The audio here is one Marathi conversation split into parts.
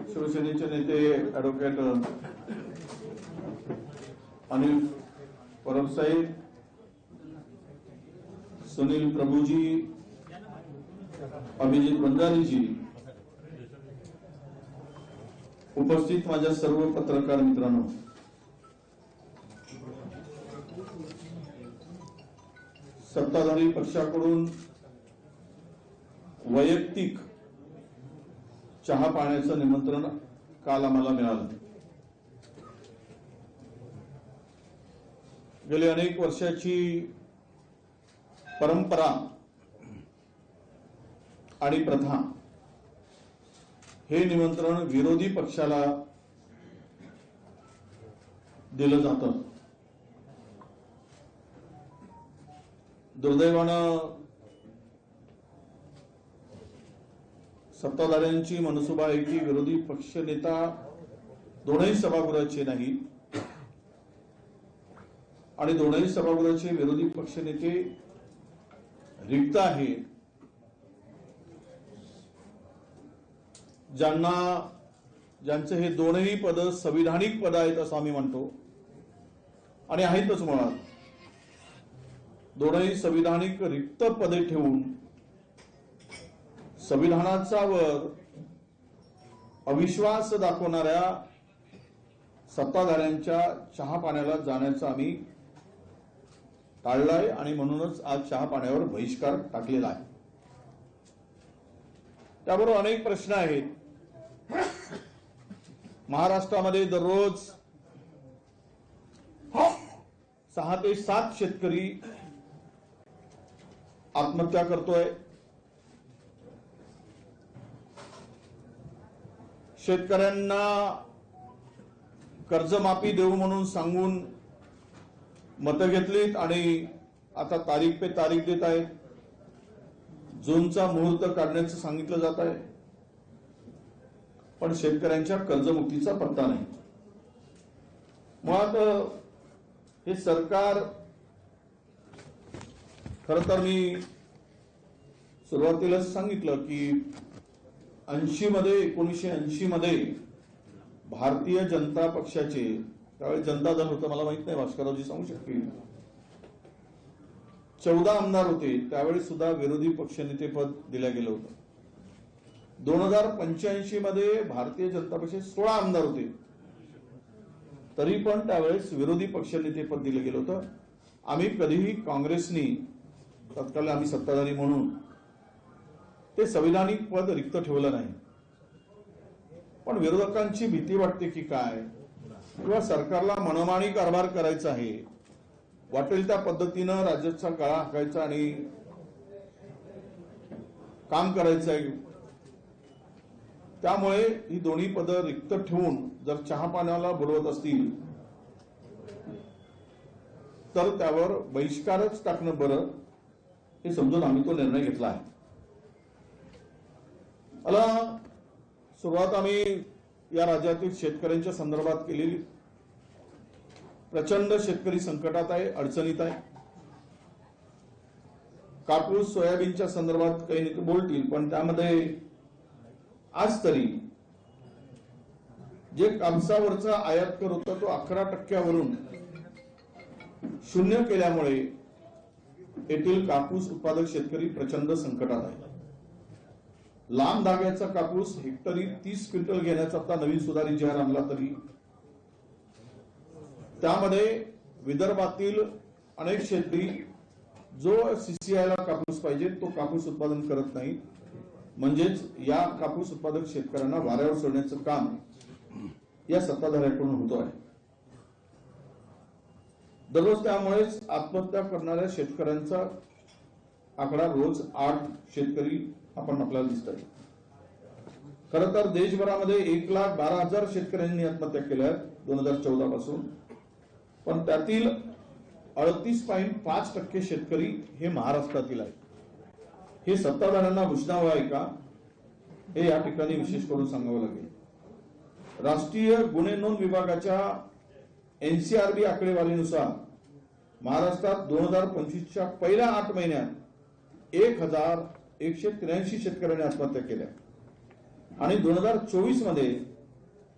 शिवसेनेचे नेते ॲडव्होकेट अनिल परब साहेब, सुनील प्रभुजी, अभिजित बंजारीजी, उपस्थित माझ्या सर्व पत्रकार मित्रांनो, सत्ताधारी पक्षाकडून वैयक्तिक चहा पाण्याचं निमंत्रण काल आम्हाला मिळालं. गेली अनेक वर्षाची परंपरा आणि प्रथा हे निमंत्रण विरोधी पक्षाला दिलं जातं. दुर्दैवानं सत्ताधाऱ्यांची मनसुबा आहे की विरोधी पक्ष नेता दोनही सभागृहाचे नाही आणि दोनही सभागृहाचे विरोधी पक्ष नेते रिक्त आहेत. ज्यांचे हे दोनही पद संविधानिक पद आहेत असं आम्ही म्हणतो आणि आहेतच. मुळात दोनही संविधानिक रिक्त पदे ठेवून संविधानाचा वर अविश्वास दाखवणाऱ्या सत्ताधाऱ्यांच्या चहा पाण्याला जाण्याचं आम्ही टाळलंय आणि म्हणूनच आज चहा पाण्यावर बहिष्कार टाकलेला आहे. त्याबरोबर अनेक प्रश्न आहेत. महाराष्ट्रामध्ये दररोज 6 ते 7 शेतकरी आत्महत्या करतोय. शेतकऱ्यांना कर्जमाफी देऊ म्हणून सांगून मतं घेतलीत आणि आता तारीख पे तारीख देत आहेत. जूनचा मुहूर्त काढण्याचं सांगितलं जात आहे, पण शेतकऱ्यांच्या कर्जमुक्तीचा पत्ता नाही. मुळात हे सरकार, खरं तर मी सुरुवातीलाच सांगितलं की 1980 मध्ये भारतीय जनता पक्षाचे, त्यावेळी जनता दल होतं, मला माहित नाही, भास्कररावजी सांगू शकतील, 14 आमदार होते. त्यावेळी सुद्धा विरोधी पक्षनेतेपद दिलं गेलं होतं. 2085 मध्ये भारतीय जनता पक्षाचे 16 आमदार होते, तरी पण त्यावेळेस विरोधी पक्षनेतेपद दिलं गेलं होतं. आम्ही कधीही काँग्रेसनी, तत्काळ आम्ही सत्ताधारी म्हणून, ते संविधानिक पद रिक्त ठेवलं नाही. पण विरोधकांची भीती वाटते की काय, किंवा सरकारला मनमानी कारभार करायचा आहे, वाटेल त्या पद्धतीनं राज्याचा गळा हाकायचा आणि काम करायचं आहे. त्यामुळे ही दोन्ही पदं रिक्त ठेवून जर चहा पाण्याला बोलवत असतील तर त्यावर बहिष्कारच टाकणं बरं, हे समजून आम्ही तो निर्णय घेतला आहे. मला सुरुवात आम्ही या राज्यातील शेतकऱ्यांच्या संदर्भात केलेली. प्रचंड शेतकरी संकटात आहे, अडचणीत आहे. कापूस सोयाबीनच्या संदर्भात काही नेते बोलतील, पण त्यामध्ये आज तरी जे कापसावरचा आयात कर होता तो 11% शून्य केल्यामुळे येथील कापूस उत्पादक शेतकरी प्रचंड संकटात आहे. लांब धाग्याचा कापूस हेक्टरी 30 क्विंटल घेण्याचा आता नवीन सुधारित जाहीर आणला, तरी त्यामध्ये विदर्भातील अनेक शेतकरी जो सीसीआयला कापूस पाहिजे तो कापूस उत्पादन करत नाही. म्हणजेच या कापूस उत्पादक शेतकऱ्यांना वाऱ्यावर सोडण्याचं काम या सत्ताधाऱ्यांकडून होतो आहे. दररोज त्यामुळेच आत्महत्या करणाऱ्या शेतकऱ्यांचा आकडा रोज 8 शेतकरी आपण आपल्याला दिसत आहे. खरं तर देशभरामध्ये 1,12,000 शेतकऱ्यांनी आत्महत्या केल्या आहेत 2014 पासून, पण त्यातील 38.5% शेतकरी हे महाराष्ट्रातील आहेत. हे सत्ताधाऱ्यांना घोषणावं आहे का, हे या ठिकाणी विशेष करून सांगावं लागेल. राष्ट्रीय गुन्हे नोंद विभागाच्या एनसीआरबी आकडेवारीनुसार महाराष्ट्रात 2025च्या पहिल्या 8 महिन्यात 1,183 शेतकऱ्यांनी आत्महत्या केल्या आणि 2024 मध्ये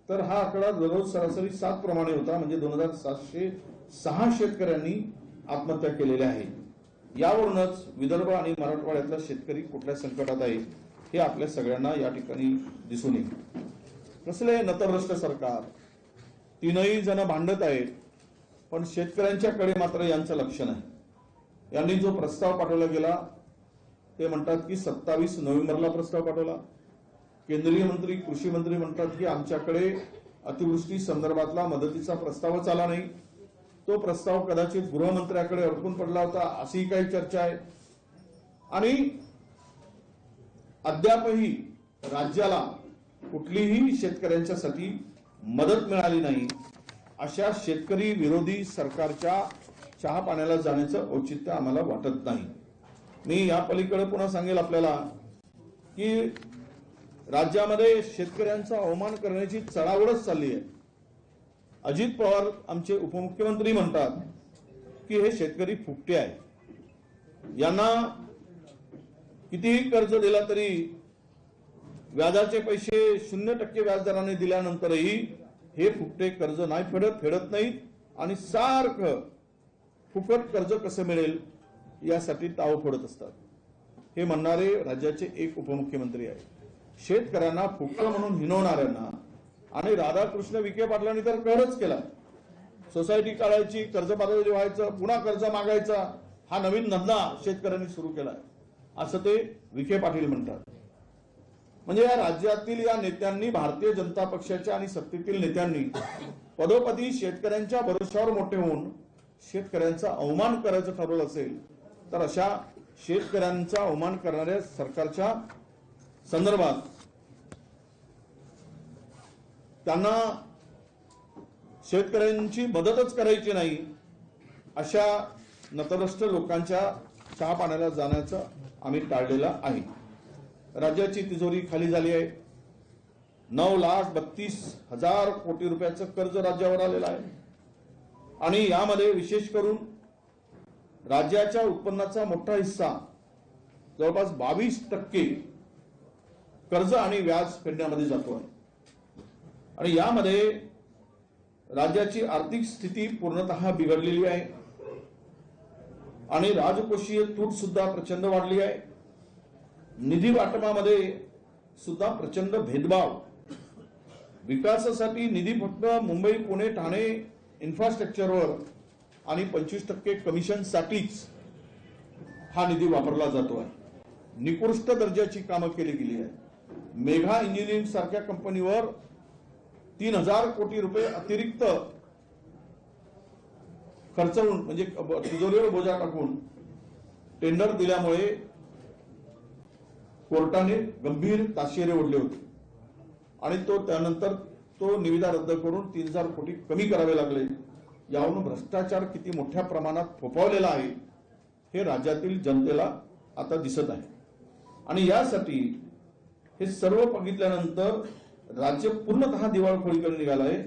तर हा आकडा दररोज सरासरी 7 प्रमाणे होता, म्हणजे 2706 शेतकऱ्यांनी आत्महत्या केलेल्या आहे. यावरूनच विदर्भ आणि मराठवाड्यातला शेतकरी कुठल्या संकटात आहे हे आपल्या सगळ्यांना या ठिकाणी दिसून येईल. कसले नतरभ्रष्ट सरकार, तीनही जण भांडत आहेत, पण शेतकऱ्यांच्याकडे मात्र यांचं लक्ष नाही. यांनी जो प्रस्ताव पाठवला गेला ते म्हणतात की 27 नोव्हेंबरला प्रस्ताव पाठवला. केंद्रीय मंत्री, कृषी मंत्री म्हणतात की आमच्याकडे अतिवृष्टी संदर्भातला मदतीचा प्रस्तावच आला नाही. तो प्रस्ताव कदाचित गृहमंत्र्याकडे अडकून पडला होता, अशी काही चर्चा आहे. आणि अद्यापही राज्याला कुठलीही शेतकऱ्यांच्यासाठी मदत मिळाली नाही. अशा शेतकरी विरोधी सरकारच्या चहा पाण्याला जाण्याचं औचित्य आम्हाला वाटत नाही. मी या पलीकडे पुन्हा सांगेल आपल्याला की राज्यामध्ये शेतकऱ्यांचा अवमान करण्याची चढाओढच चालली आहे. अजित पवार आमचे उपमुख्यमंत्री म्हणतात की हे शेतकरी फुकटे आहे. यांना कितीही कर्ज दिला तरी व्याजाचे पैसे 0% व्याजदराने दिल्यानंतरही हे फुकटे कर्ज नाही फेडत नाहीत आणि सारखं फुकट कर्ज कसं मिळेल यासाठी ताव फोडत असतात. हे म्हणणारे राज्याचे एक उपमुख्यमंत्री आहेत. शेतकऱ्यांना फुकट म्हणून हिणवणाऱ्यांना आणि राधाकृष्ण विखे पाटलांनी तर कहरच केला. सोसायटी काढायची, कर्जबाजारी व्हायचं, पुन्हा कर्ज मागायचा, हा नवीन धंदा शेतकऱ्यांनी सुरू केलाय असं ते विखे पाटील म्हणतात. म्हणजे या राज्यातील या नेत्यांनी, भारतीय जनता पक्षाच्या आणि सत्तेतील नेत्यांनी पदोपदी शेतकऱ्यांच्या भरोश्यावर मोठे होऊन शेतकऱ्यांचा अवमान करायचं ठरवलं असेल तर अशा शेतकऱ्यांचा अवमान करणाऱ्या सरकारच्या संदर्भात त्यांना शेतकऱ्यांची मदतच करायची नाही अशा नतरभ्रष्ट लोकांच्या चहा पाण्याला जाण्याचं आम्ही टाळलेलं आहे. राज्याची तिजोरी खाली झाली आहे. 9,32,000 कोटी रुपयाचं कर्ज राज्यावर आलेलं आहे आणि यामध्ये विशेष करून राज्याच्या उत्पन्नाचा मोठा हिस्सा जवळपास 22% कर्ज आणि व्याज फेडण्यामध्ये जातो आहे. आणि यामध्ये राज्याची आर्थिक स्थिती पूर्णतः बिघडलेली आहे आणि राजकोषीय तूट सुद्धा प्रचंड वाढली आहे. निधी वाटपामध्ये सुद्धा प्रचंड भेदभाव. विकासासाठी निधी फक्त मुंबई, पुणे, ठाणे इन्फ्रास्ट्रक्चरवर आणि 25% कमिशनसाठीच हा निधी वापरला जातो आहे. निकृष्ट दर्जाची कामं केली गेली आहे. मेघा इंजिनिअरिंग सारख्या कंपनीवर 3,000 कोटी रुपये अतिरिक्त खर्चवून, म्हणजे तिजोरीवर बोजा टाकून टेंडर दिल्यामुळे कोर्टाने गंभीर ताशेरे ओढले होते आणि त्यानंतर तो निविदा रद्द करून 3,000 कोटी कमी करावे लागले. यावरून भ्रष्टाचार किती मोठ्या प्रमाणात फोफावलेला आहे हे राज्यातील जनतेला आता दिसत आहे. आणि यासाठी हे सर्व बघितल्यानंतर राज्य पूर्णतः दिवाळखोरीकडे निघाला आहे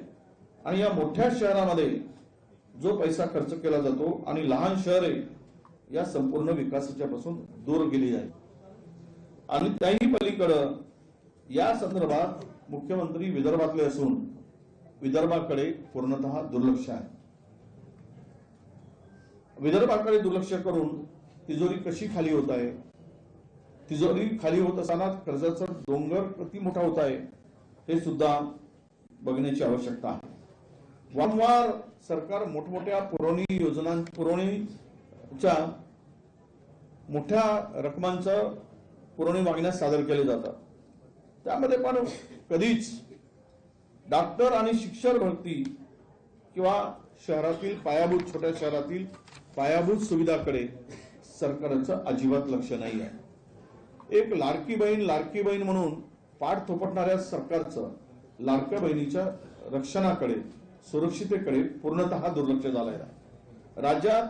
आणि या मोठ्या शहरामध्ये जो पैसा खर्च केला जातो आणि लहान शहरे या संपूर्ण विकासाच्या पासून दूर गेली आहे. आणि त्याही पलीकडं या संदर्भात मुख्यमंत्री विदर्भातले असून विदर्भाकडे पूर्णतः दुर्लक्ष आहे. विदर्भाकडे दुर्लक्ष करून तिजोरी कशी खाली होत आहे, तिजोरी खाली होत असताना कर्जाचा डोंगर किती मोठा होत आहे हे सुद्धा बघण्याची आवश्यकता आहे. वारंवार सरकार मोठमोठ्या पुरवणीच्या मोठ्या रकमांचं पुरवणी मागण्या सादर केले जातात. त्यामध्ये पण कधीच डॉक्टर आणि शिक्षक भरती किंवा शहरातील छोट्या शहरातील पायाभूत सुविधाकडे सरकारचं अजिबात लक्ष नाही आहे. एक लाडकी बहीण म्हणून पाठ थोपटणाऱ्या सरकारचं लाडक्या बहिणीच्या रक्षणाकडे, सुरक्षितेकडे पूर्णतः दुर्लक्ष झालंय. राज्यात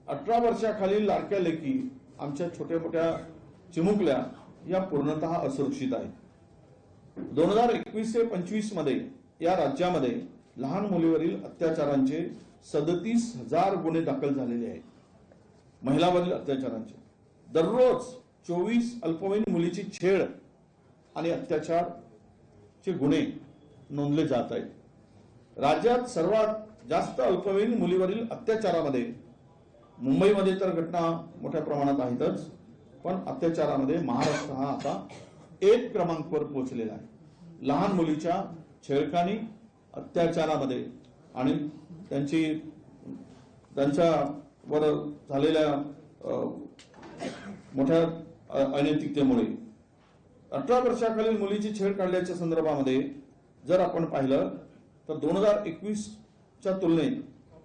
18 वर्षाखालील लाडक्या लेकी, आमच्या छोट्या मोठ्या चिमुकल्या या पूर्णतः असुरक्षित आहेत. 2021 ते 25 मध्ये या राज्यामध्ये लहान मुलीवरील अत्याचारांचे 37,000 गुन्हे दाखल झालेले आहेत. महिलांवरील अत्याचारांचे दररोज 24 अल्पवयीन मुलीची छेड आणि अत्याचारचे गुन्हे नोंदले जात आहेत। राज्यात सर्वात जास्त अल्पवयीन मुलीवरील अत्याचारामध्ये मुंबईमध्ये तर घटना मोठ्या प्रमाणात आहेतच, पण अत्याचारामध्ये महाराष्ट्र हा आता 1 क्रमांकावर पोहोचलेला आहे। लहान मुलीच्या छेडखानी, अत्याचारामध्ये आणि त्यांच्यावर झालेल्या मोठ्या अनैतिकतेमुळे 18 वर्षाखालील मुलीची छेड काढल्याच्या संदर्भामध्ये जर आपण पाहिलं तर 2021च्या तुलनेत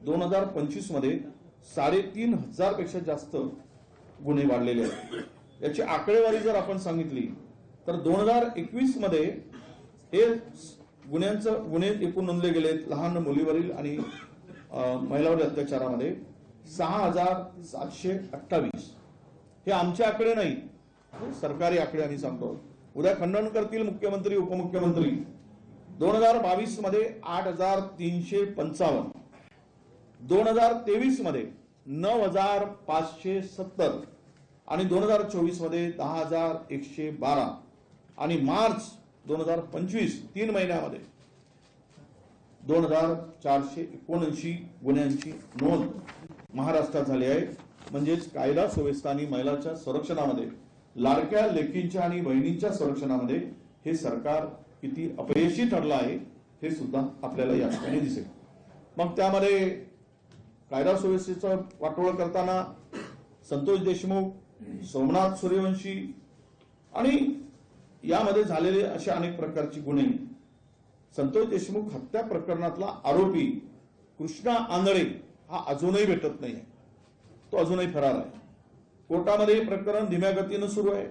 2025 मध्ये 3,500 पेक्षा जास्त गुन्हे वाढलेले आहेत। याची आकडेवारी जर आपण सांगितली तर 2021 मध्ये हे गुन्हे एकूण नोंदले गेलेत लहान मुलीवरील आणि महिलावरील अत्याचारामध्ये 6,728। हे आमचे आकडे नाही, सरकारी आकडे आम्ही सांगतो। उद्या खंडन करतील मुख्यमंत्री उपमुख्यमंत्री। 2022 मध्ये 8,355, 2023 मध्ये 9,570 आणि 2024 मध्ये 10,112 आणि मार्च 2025 3 महिन्यामध्ये 2,479 गुन्ह्यांची नोंद महाराष्ट्रात झाली आहे। म्हणजेच कायदा सुव्यवस्था आणि महिलांच्या संरक्षणामध्ये, लाडक्या लेकींच्या आणि बहिणींच्या संरक्षणामध्ये हे सरकार किती अपयशी ठरलं आहे हे सुद्धा आपल्याला या ठिकाणी दिसेल। मग त्यामध्ये कायदा सुव्यवस्थेचं वाटोळं करताना संतोष देशमुख, सोमनाथ सूर्यवंशी आणि यामध्ये झालेले असे अनेक प्रकारची गुन्हे। संतोष देशमुख हत्या प्रकरणातला आरोपी कृष्णा आंधळे हा अजूनही भेटत नाहीये, तो अजूनही फरार आहे। कोर्टामध्ये प्रकरण धीम्या गतीनं सुरू आहे।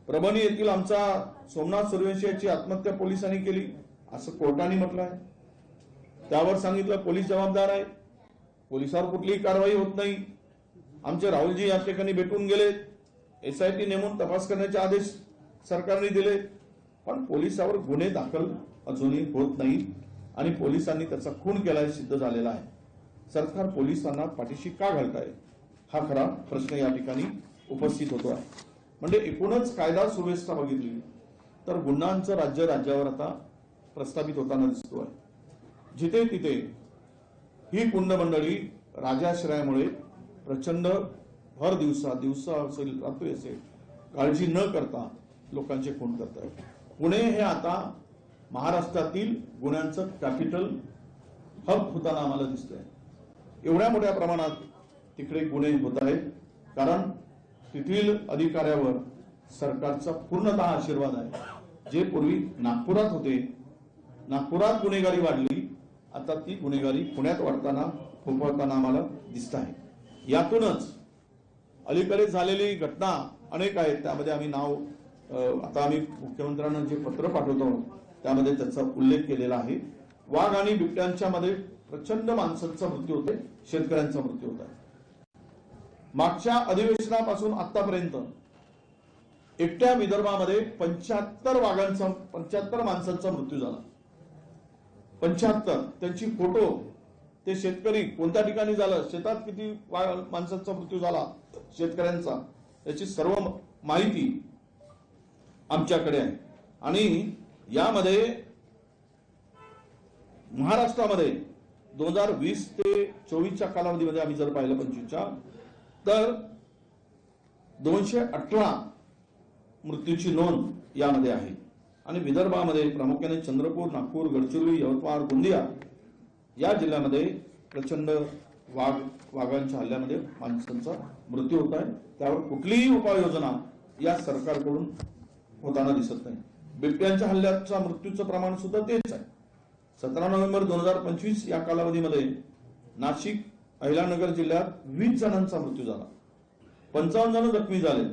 परभणी येथील आमचा सोमनाथ सूर्यवंशी याची आत्महत्या पोलिसांनी केली असं कोर्टाने म्हटलं आहे। त्यावर सांगितलं पोलीस जबाबदार आहे, पोलिसांवर कुठलीही कारवाई होत नाही। आमचे राहुलजी या ठिकाणी भेटून गेले, SIT नेमून तपास करण्याचे आदेश सरकारने दिले, पण पोलिसांवर गुन्हे दाखल अजूनही होत नाही आणि पोलिसांनी त्याचा खून केला हे सिद्ध झालेला आहे। सरकार पोलिसांना पाठीशी का घालताय हा खरा प्रश्न या ठिकाणी उपस्थित होतो आहे। म्हणजे एकूणच कायदा सुव्यवस्था बघितली तर गुन्ह्यांचं राज्य राज्यावर आता प्रस्थापित होताना दिसतो आहे। जिथे तिथे ही गुंड मंडळी राजाश्रयामुळे प्रचंड भर दिवसा असेल रात्री असेल काळजी न करता लोकांचे खून करत आहेत। पुणे हे आता महाराष्ट्रातील गुन्ह्यांचं कॅपिटल हब होताना आम्हाला दिसतंय। एवढ्या मोठ्या प्रमाणात तिकडे गुन्हे होत आहेत कारण तेथील अधिकाऱ्यावर सरकारचा पूर्णतः आशीर्वाद आहे। जे पूर्वी नागपुरात होते, नागपुरात गुन्हेगारी वाढली, आता ती गुन्हेगारी पुण्यात वाढताना फोफावताना आम्हाला दिसत आहे। यातूनच अलीकडे झालेली घटना अनेक आहेत, त्यामध्ये आम्ही नाव आता आम्ही मुख्यमंत्र्यांना जे पत्र पाठवतो त्यामध्ये त्याचा उल्लेख केलेला आहे। वाघ आणि बिबट्यांच्या मध्ये प्रचंड माणसांचा मृत्यू होतोय, शेतकऱ्यांचा मृत्यू होत आहे। मागच्या अधिवेशनापासून आतापर्यंत एकट्या विदर्भामध्ये 75 माणसांचा मृत्यू झाला। 75 त्यांची फोटो, ते शेतकरी कोणत्या ठिकाणी झालं, शेतात किती माणसांचा मृत्यू झाला शेतकऱ्यांचा, याची सर्व माहिती आमच्याकडे आहे। आणि यामध्ये महाराष्ट्रामध्ये 2020 ते 24च्या कालावधीमध्ये आम्ही जर पाहिलं 25च्या तर 218 मृत्यूची नोंद यामध्ये आहे। आणि विदर्भामध्ये प्रामुख्याने चंद्रपूर, नागपूर, गडचिरोली, यवतमाळ, गोंदिया या जिल्ह्यामध्ये प्रचंड वाघांच्या हल्ल्यामध्ये माणसांचा मृत्यू होत आहे। त्यावर कुठलीही उपाययोजना या सरकारकडून होताना दिसत नाही। बिबट्यांच्या हल्ल्याच्या मृत्यूचं प्रमाण सुद्धा तेच आहे। 17 नोव्हेंबर 2025 या कालावधीमध्ये नाशिक, अहिल्यानगर जिल्ह्यात 20 जणांचा मृत्यू झाला, 55 जण जखमी झाले।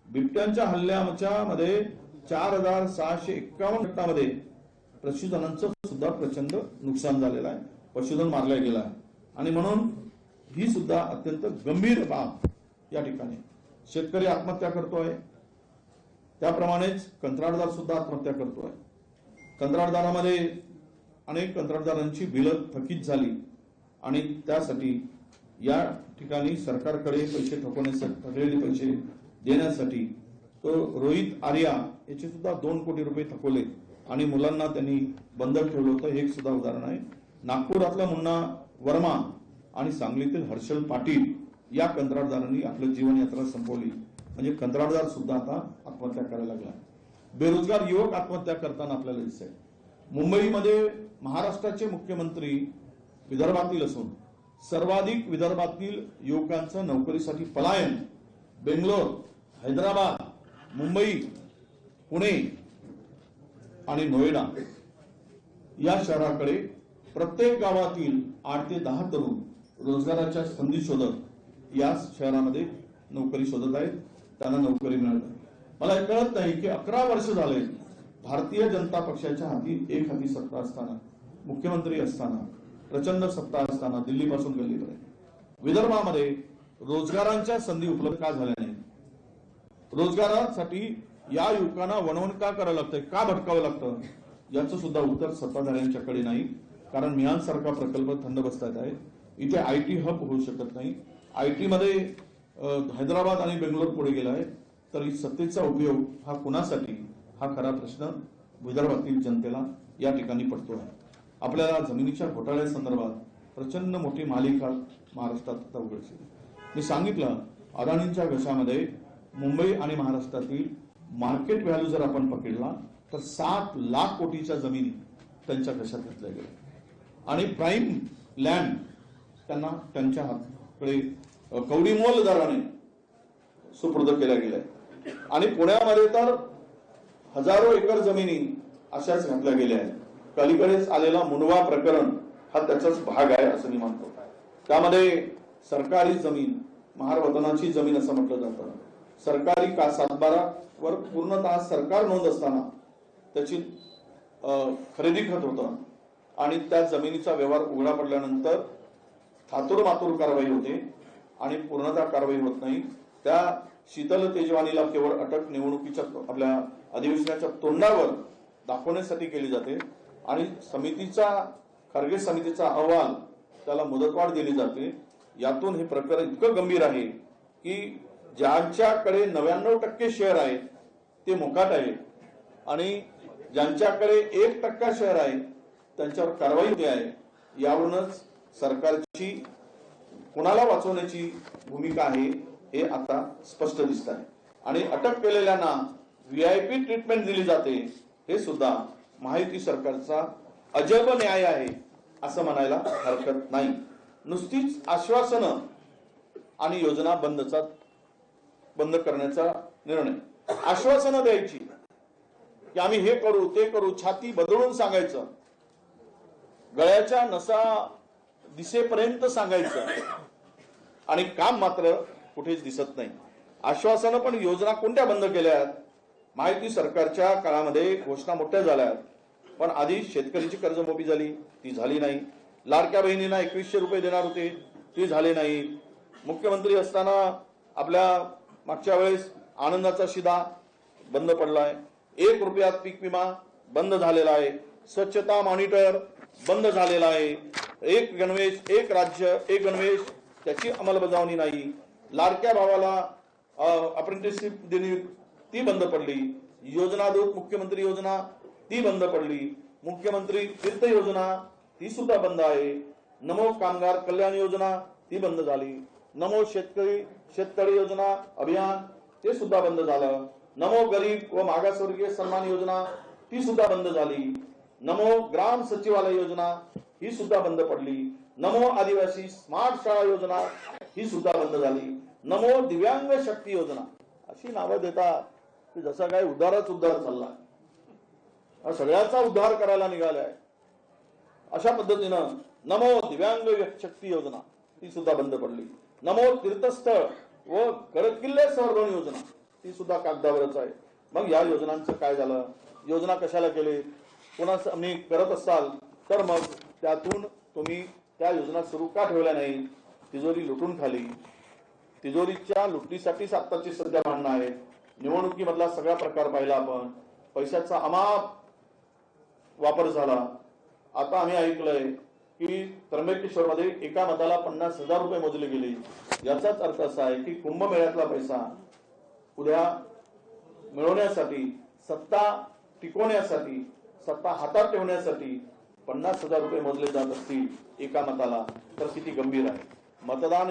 बिबट्यांच्या हल्ल्याच्या मध्ये 4,651 घटनांमध्ये पशुधनांचं सुद्धा प्रचंड नुकसान झालेलं आहे, पशुधन मारलं गेलं आहे। आणि म्हणून ही सुद्धा अत्यंत गंभीर बाब या ठिकाणी। शेतकरी आत्महत्या करतोय, त्याप्रमाणेच कंत्राटदार सुद्धा आत्महत्या करतोय। कंत्राटदारामध्ये अनेक कंत्राटदारांची बिलं थकीत झाली आणि त्यासाठी या ठिकाणी सरकारकडे पैसे थकवण्यासाठी पैसे देण्यासाठी तो रोहित आर्या याचे सुद्धा 2 कोटी रुपये थकवले आणि मुलांना त्यांनी बंद ठेवलं होतं, हे एक सुद्धा उदाहरण आहे. नागपुरातला मुन्ना वर्मा आणि सांगलीतील हर्षल पाटील या कंत्राटदारांनी आपलं जीवन यात्रा संपवली. म्हणजे कंत्राटदार सुद्धा आता आत्महत्या करायला लागला. बेरोजगार युवक आत्महत्या करताना आपल्याला दिसतंय. मुंबईमध्ये महाराष्ट्राचे मुख्यमंत्री विदर्भातील असून सर्वाधिक विदर्भातील युवकांचं नोकरीसाठी पलायन बेंगलोर, हैदराबाद, मुंबई, पुणे आणि नोएडा या शहराकडे प्रत्येक गावातील 8 ते 10 तरुण रोजगाराच्या संधी शोधत या शहरामध्ये नोकरी शोधत आहेत. त्यांना नोकरी मिळत आहे. मला हे कळत नाही की 11 वर्ष झाले भारतीय जनता पक्षाच्या एक हाती सत्ता असताना, मुख्यमंत्री असताना, प्रचंड सत्ता असताना दिल्लीपासून गल्लीपर्यंत विदर्भामध्ये रोजगारांच्या संधी उपलब्ध का झाल्या नाही? रोजगारासाठी या युवकांना वणवण का करावं लागतंय, का भटकावं लागतं, याचं सुद्धा उत्तर सत्ताधाऱ्यांच्याकडे नाही. कारण मिहान सारखा प्रकल्प थंड बसतात आहे. इथे IT हब होऊ शकत नाही. IT मध्ये हैदराबाद आणि बेंगलोर पुढे गेला आहे. तर सत्तेचा उपयोग हा कुणासाठी, हा खरा प्रश्न विदर्भातील जनतेला या ठिकाणी पडतो आहे. आपल्याला जमिनीच्या घोटाळ्यासंदर्भात प्रचंड मोठी मालिका महाराष्ट्रात उघडली. मी सांगितलं, अदानींच्या घशामध्ये मुंबई आणि महाराष्ट्रातील मार्केट व्हॅल्यू जर आपण पकडला तर 7 लाख कोटीच्या जमिनी त्यांच्या घशात घेतल्या गेल्या आणि प्राईम लँड त्यांना त्यांच्या हातकडे कवडीमोल दराने सुपूर्द केल्या गेल्या. आणि पुण्यामध्ये तर हजारो एकर जमिनी अशाच घातल्या गेल्या आहेत. अलीकडेच आलेला मुंडवा प्रकरण हा त्याचाच भाग आहे असं मी मानतो. त्यामध्ये सरकारी जमीन, महारवतनाची जमीन असं म्हटलं जातं. सरकारी का 7/12 वर पूर्णतः सरकार नोंद असताना त्याची खरेदी खत होतं आणि त्या जमिनीचा व्यवहार उघडा पडल्यानंतर थातूर मातूर कारवाई होते आणि पूर्णतः कारवाई होत नाही. त्या शीतल तेजवानीला केवळ अटक निवडणुकीच्या आपल्या अधिवेशनाच्या तोंडावर दाखवण्यासाठी केली जाते आणि खर्गे समितीचा अहवाल त्याला मुदतवाढ दिली जाते. यातून हे प्रकरण इतकं गंभीर आहे की ज्यांच्याकडे 99% शेअर आहेत ते मोकाट आहे आणि ज्यांच्याकडे 1% शेअर आहे त्यांच्यावर कारवाई होते आहे. यावरूनच सरकारची कुणाला वाचवण्याची भूमिका आहे हे आता स्पष्ट दिसत आहे. आणि अटक केलेल्यांना VIP ट्रीटमेंट दिली जाते हे सुद्धा महायुती सरकारचा अजब न्याय आहे असं म्हणायला हरकत नाही. नुसतीच आश्वासनं आणि योजना बंद करण्याचा निर्णय, आश्वासनं द्यायची की आम्ही हे करू ते करू, छाती बदलून सांगायचं, गळ्याच्या नसा दिसेपर्यंत सांगायचं आणि काम मात्र कुठेच दिसत नाही. आश्वासनं पण योजना कोणत्या बंद केल्यात? महायुती सरकारच्या काळामध्ये घोषणा मोठ्या झाल्या, पण आधी शेतकऱ्याची कर्जमाफी झाली, ती झाली नाही. लाडक्या बहिणींना 2100 रुपये देणार होते, ती झाली नाही. मुख्यमंत्री असताना आपल्या मागच्या वेळेस आनंदाचा शिधा बंद पडलाय. 1 रुपयात पीक विमा बंद झालेला आहे. स्वच्छता मॉनिटर बंद झालेला आहे. एक गणवेश एक राज्य एक गणवेश त्याची अंमलबजावणी नाही. लाडक्या भावाला अप्रेंटिसशिप दिली, ती बंद पडली. योजना दूत मुख्यमंत्री योजना ती बंद पडली. मुख्यमंत्री तीर्थ योजना ती सुद्धा बंद आहे. नमो कामगार कल्याण योजना ती बंद झाली. नमो शेतकरी योजना अभियान ते सुद्धा बंद झालं. नमो गरीब व मागासवर्गीय सन्मान योजना ती सुद्धा बंद झाली. नमो ग्राम सचिवालय योजना ही सुद्धा बंद पडली. नमो आदिवासी स्मार्ट शाळा योजना ही सुद्धा बंद झाली. नमो दिव्यांग शक्ती योजना अशी नावं देतात की जसा काय उद्धारच उद्धार चालला, सगळ्याचा उद्धार करायला निघालाय. अशा पद्धतीनं नमो दिव्यांग शक्ती योजना ती सुद्धा बंद पडली. नमो तीर्थस्थळ व गडकिल्ले संवर्धन योजना ती सुद्धा कागदावरच आहे. मग या योजनांचं काय झालं? योजना कशाला केली? पुन्हा तुम्ही करत असाल तर मग त्यातून तुम्ही त्या योजना सुरू का ठेवल्या नाही? तिजोरी लुटून खाली. तिजोरीच्या लुटणीसाठीच आत्ताची सध्या भांडणं आहे. निवडणुकीमधला सगळा प्रकार पाहिला आपण. पैशाचा अमाप वापर झाला. आता आम्ही ऐकलंय की त्र्यंबकेश्वरमध्ये एका मताला 50,000 रुपये मोजले गेले. याचाच अर्थ असा आहे की कुंभमेळ्यातला पैसा उद्या मिळवण्यासाठी, सत्ता टिकवण्यासाठी सत्ता हातात ठेवण्यासाठी 50,000 रुपये मोजले जात असतील एका मताला, तर किती गंभीर आहे. मतदान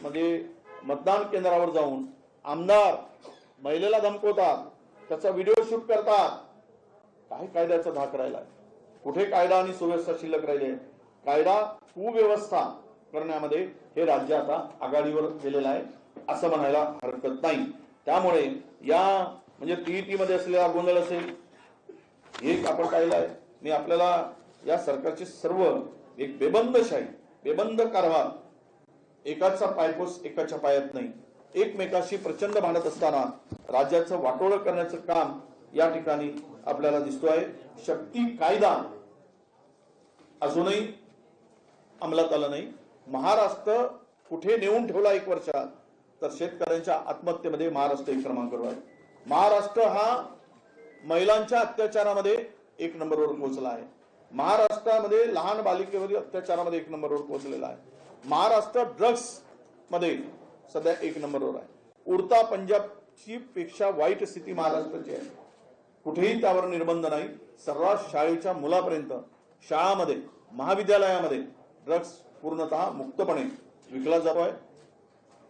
म्हणजे मतदान केंद्रावर जाऊन आमदार महिलेला धमकवतात, त्याचा व्हिडिओ शूट करतात. काय कायद्याचा धाक राहिलाय? कुठे कायदा आणि सुव्यवस्था शिल्लक राहिली? कायदा सुव्यवस्था करण्यामध्ये हे राज्य आता आघाडीवर गेलेलं आहे असं म्हणायला हरकत नाही. त्यामुळे या म्हणजे टीईटी मध्ये असलेला गोंधळ असेल, एक आपण पाहिलं आहे. मी आपल्याला या सरकारचे सर्व एक बेबंदशाही, बेबंद कारभार, एकाचा पायपोस एकाच्या पायात नाही, एकमेकाशी प्रचंड भांडत असताना राज्याचं वाटोळं करण्याचं काम या ठिकाणी आपल्याला दिसतोय. शक्ती कायदा अजूनही अंमलात आला नाही. महाराष्ट्र कुठे नेऊन ठेवला एक वर्षात, तर शेतकऱ्यांच्या आत्महत्येमध्ये महाराष्ट्र एक क्रमांकावर आहे. महाराष्ट्र हा महिलांच्या अत्याचारामध्ये एक नंबरवर पोहोचला आहे. महाराष्ट्रामध्ये लहान बालिकेवरील अत्याचारामध्ये एक नंबरवर पोहोचलेला आहे. महाराष्ट्र ड्रग्स मध्ये सध्या एक नंबरवर आहे. उडता पंजाबची पेक्षा वाईट स्थिती महाराष्ट्राची आहे. कुठेही त्यावर निर्बंध नाही. सर्रास शाळेच्या मुलापर्यंत शाळामध्ये, महाविद्यालयामध्ये ड्रग्ज पूर्णतः मुक्तपणे विकला जातोय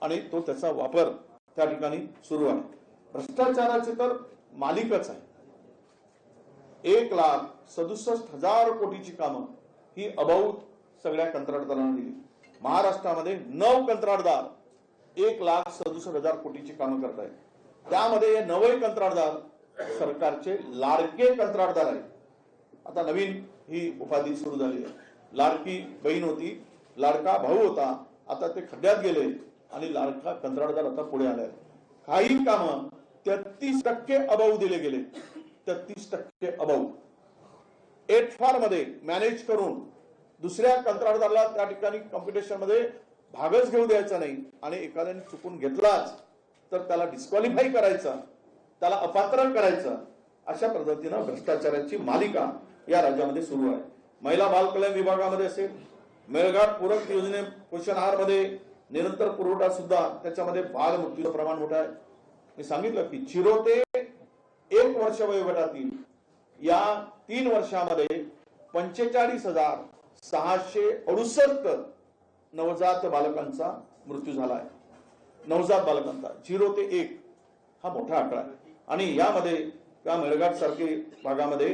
आणि तो त्याचा वापर त्या ठिकाणी सुरू आहे. भ्रष्टाचाराचे तर मालिकच आहे. 1,67,000 कोटीची कामं ही अबाऊत सगळ्या कंत्राटदारांना दिली. महाराष्ट्रामध्ये 9 कंत्राटदार 1,67,000 कोटीची कामं करत आहेत. त्यामध्ये हे 9 कंत्राटदार सरकारचे लाडके कंत्राटदार आहेत. आता नवीन ही उपाधी सुरू झाली आहे. लाडकी बहीण होती, लाडका भाऊ होता, आता ते खड्ड्यात गेले आणि लाडका कंत्राटदार आता पुढे आलाय. काही कामं 33% अबाऊ दिले गेले. 33% अबाऊ. एटफार मध्ये मॅनेज करून दुसऱ्या कंत्राटदाराला त्या ठिकाणी कॉम्पिटिशन मध्ये भागच घेऊ द्यायचा नाही आणि एखाद्याने चुकून घेतलाच तर त्याला डिस्क्वालिफाय करायचं, त्याला अपात्र करायचं. अशा पद्धतीनं भ्रष्टाचाराची मालिका या राज्यामध्ये सुरू आहे. महिला बाल कल्याण विभागामध्ये असेल, मेळघाट पूरक योजने पोषण आहार मध्ये निरंतर पुरवठा सुद्धा, त्याच्यामध्ये बाल मृत्यूचं प्रमाण मोठं आहे. मी सांगितलं की 0 ते 1 वर्ष वयोगटातील या 3 वर्षामध्ये 45,668 नवजात बालकांचा मृत्यू झाला आहे. नवजात बालकांचा 0 ते 1 हा मोठा आकडा आहे. आणि यामध्ये त्या मेळघाट सारखे भागामध्ये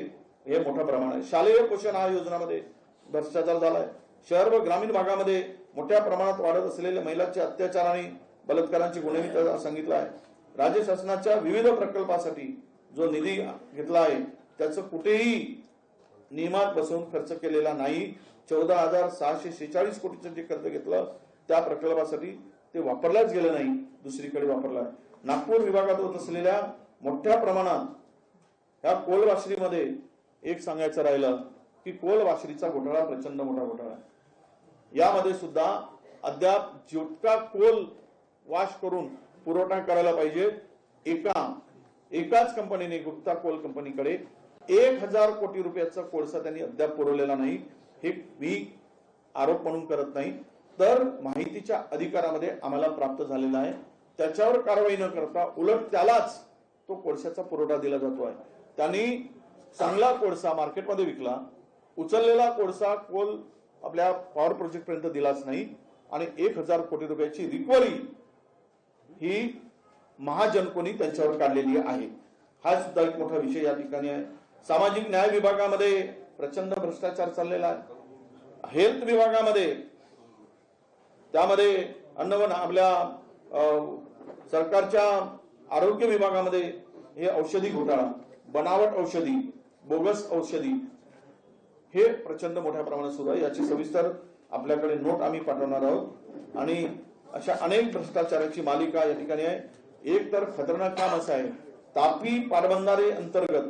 हे मोठं प्रमाण आहे. शालेय पोषण आहार योजनामध्ये भ्रष्टाचार झालाय. शहर व ग्रामीण भागामध्ये मोठ्या प्रमाणात वाढत असलेल्या महिलांचे अत्याचार आणि बलात्कारांची गुन्हे मी त्याला सांगितलं आहे. राज्य शासनाच्या विविध प्रकल्पासाठी जो निधी घेतला आहे त्याचं कुठेही नियमात बसवून खर्च केलेला नाही. 14,646 कोटीचं जे खर्च घेतलं त्या प्रकल्पासाठी ते वापरल्याच गेलं नाही, दुसरीकडे वापरला आहे. नागपूर विभागात होत असलेल्या मोठ्या प्रमाणात ह्या कोलवाशरीमध्ये एक सांगायचं राहिलं की कोलवाशरीचा घोटाळा प्रचंड मोठा घोटाळा आहे. यामध्ये सुद्धा अद्याप जितका कोल वाश करून पुरवठा करायला पाहिजे, एकाच कंपनीने, गुप्ता कोल कंपनीकडे 1,000 कोटी रुपयाचा कोळसा त्यांनी अद्याप पुरवलेला नाही. हे मी आरोप म्हणून करत नाही, तर माहितीच्या अधिकारामध्ये आम्हाला प्राप्त झालेला आहे. त्याच्यावर कारवाई न करता उलट त्यालाच तो कोळशाचा पुरवठा दिला जातो आहे. त्यांनी चांगला कोळसा मार्केटमध्ये विकला, उचललेला कोळसा कोल आपल्या पॉवर प्रोजेक्ट पर्यंत दिलाच नाही आणि 1,000 कोटी रुपयाची रिकव्हरी ही महाजनकोनी त्यांच्यावर काढलेली आहे. हा सुद्धा एक मोठा विषय या ठिकाणी आहे. सामाजिक न्याय विभागामध्ये प्रचंड भ्रष्टाचार चाललेला आहे. हेल्थ विभागामध्ये, त्यामध्ये अन्न व आपल्या सरकारच्या आरोग्य विभागामध्ये हे औषधी घोटाळा, बनावट औषधी, बोगस औषधी हे प्रचंड मोठ्या प्रमाणात सुरू आहे. याची सविस्तर आपल्याकडे नोट आम्ही पाठवणार आहोत. आणि अशा अनेक भ्रष्टाचाराची मालिका या ठिकाणी आहे. एक तर खतरनाक काम असं आहे, तापी पाटबंधारे अंतर्गत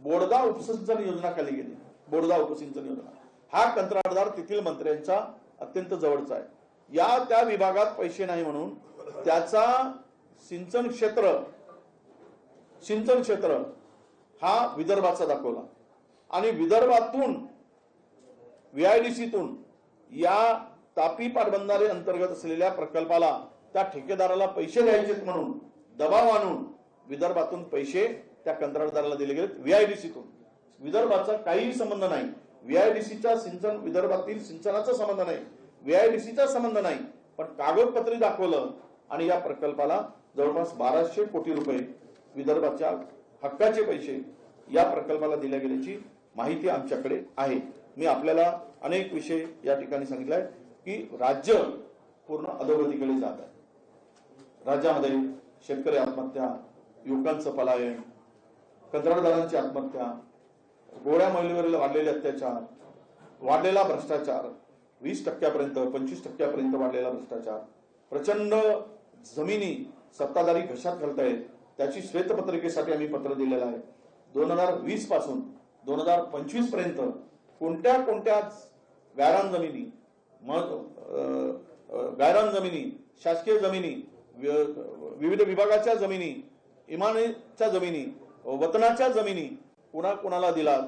बोडदा उपसिंचन योजना खाली गेली. बोडदा उपसिंचन योजना हा कंत्राटदार तेथील मंत्र्यांचा अत्यंत जवळचा आहे. या त्या विभागात पैसे नाही म्हणून त्याचा सिंचन क्षेत्र हा विदर्भाचा दाखवला आणि विदर्भातून VIDCतून या तापी पाटबंधारे अंतर्गत असलेल्या प्रकल्पाला त्या ठेकेदाराला पैसे द्यायचे म्हणून दबाव आणून विदर्भातून पैसे त्या कंत्राटदाराला दिले गेले. VIDCतून विदर्भाचा काहीही संबंध नाही. VIDCच्या सिंचन विदर्भातील सिंचनाचा संबंध नाही, VIDCचा संबंध नाही. पण कागदपत्री दाखवलं आणि या प्रकल्पाला जवळपास 1200 कोटी रुपये विदर्भाच्या हक्काचे पैसे या प्रकल्पाला दिल्या गेल्याची माहिती आमच्याकडे आहे. मी आपल्याला अनेक विषय या ठिकाणी सांगितलाय की राज्य पूर्ण अधोगतीकडे जात आहे. राज्यामध्ये शेतकरी आत्महत्या, युवकांचं पलायन, कंत्राटदारांची आत्महत्या, गोड्या महिलेवरील वाढलेले अत्याचार, वाढलेला भ्रष्टाचार, 20% 25% वाढलेला भ्रष्टाचार, प्रचंड जमिनी सत्ताधारी घशात घालतायत. त्याची श्वेतपत्रिकेसाठी आम्ही पत्र दिलेलं आहे. 2020 पासून 2025 पर्यंत कोणत्या कोणत्या गायरान जमिनी, शासकीय जमिनी, विविध विभागाच्या जमिनी, इमारतीच्या जमिनी, वतनाच्या जमिनी कोणाला दिलात,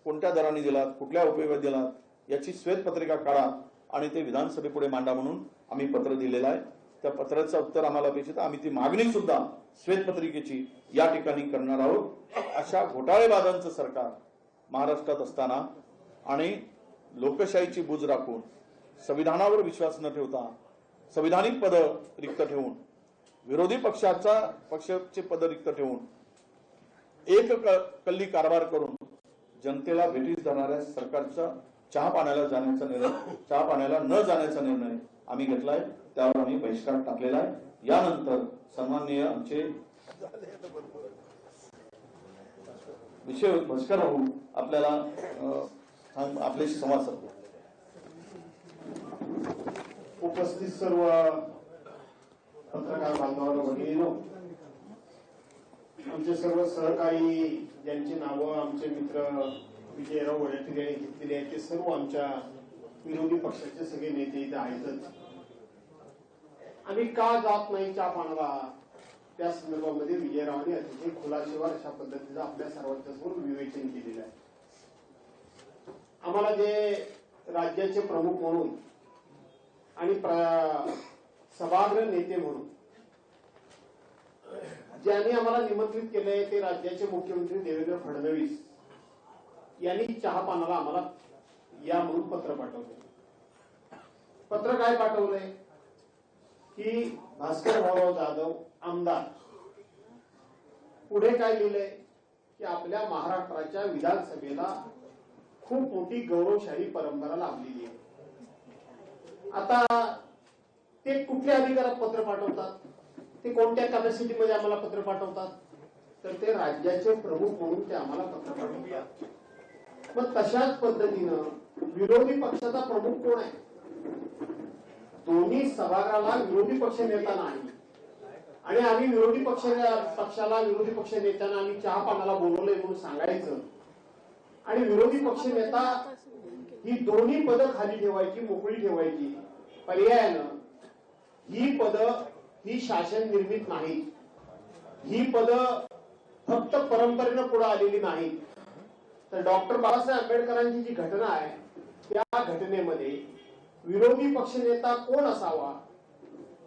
कोणत्या दराने दिलात, कुठल्या उपयोगात दिलात, याची श्वेतपत्रिका काढा आणि ते विधानसभेपुढे मांडा म्हणून आम्ही पत्र दिलेलं आहे. त्या पत्राचं उत्तर आम्हाला अपेक्षित आहे. आम्ही ती मागणी सुद्धा श्वेतपत्रिकेची या ठिकाणी करणार आहोत. अशा घोटाळेबाजांचं सरकार महाराष्ट्रात असताना आणि लोकशाहीची बूज राखून, संविधानावर विश्वास न ठेवता, संविधानिक पद रिक्त ठेवून, विरोधी पक्षाचे पद रिक्त ठेवून, एक कल्ली कारभार करून जनतेला भेटीस धरणाऱ्या सरकारचा चहा पाण्याला न जाण्याचा निर्णय आम्ही घेतलाय. त्यावर आम्ही बहिष्कार टाकलेला आहे. यानंतर सन्माननीय आमचे विषय भास्कर भाऊ आपल्याला आपल्याशी संवाद साधतो. उपस्थित सर्व पत्रकार बांधवांनो, भगिनींनो, आमचे सर्व सहकारी ज्यांची नावं आमचे मित्र विजयराव वडेट्टीवार यांनी घेतलेली आहेत, ते सर्व आमच्या विरोधी पक्षाचे सगळे नेते इथे आहेतच. आम्ही का जात नाही चहा पाण्याला, त्या संदर्भामध्ये विजयरावांनी अतिशय खुलाशेवर अशा पद्धतीचं आपल्या सर्वांच्या समोर विवेचन केलेलं आहे. आम्हाला जे राज्याचे प्रमुख म्हणून आणि सभागृह नेते म्हणून ज्यांनी आम्हाला निमंत्रित केलंय ते राज्याचे मुख्यमंत्री देवेंद्र फडणवीस यांनी चहा पाण्याला आम्हाला या म्हणून पत्र पाठवलं. पत्र काय पाठवलंय की भास्कर भाऊराव जाधव आमदार पुढे काय लिहिलंय की आपल्या महाराष्ट्राच्या विधानसभेला खूप मोठी गौरवशाली परंपरा लाभलेली आहे. आता ते कुठल्या अधिकारात पत्र पाठवतात, ते कोणत्या कॅपॅसिटीमध्ये आम्हाला पत्र पाठवतात, तर ते राज्याचे प्रमुख म्हणून ते आम्हाला पत्र पाठवतात. मग तशाच पद्धतीनं विरोधी पक्षाचा प्रमुख कोण आहे? दोन्ही सभागृहाला विरोधी पक्ष नेता नाही आणि आम्ही विरोधी पक्षाला विरोधी पक्ष नेत्यांना आम्ही चहा पाण्याला बोलवलंय म्हणून सांगायचं आणि विरोधी पक्ष नेता ही दोन्ही पदं खाली ठेवायची, मोकळी ठेवायची. पर्यायानं ही पदं ही शासन निर्मित नाही, ही पदं फक्त परंपरेनं पुढे आलेली नाही. तर डॉक्टर बाबासाहेब आंबेडकरांची जी घटना आहे त्या घटनेमध्ये विरोधी पक्षनेता कोण असावा,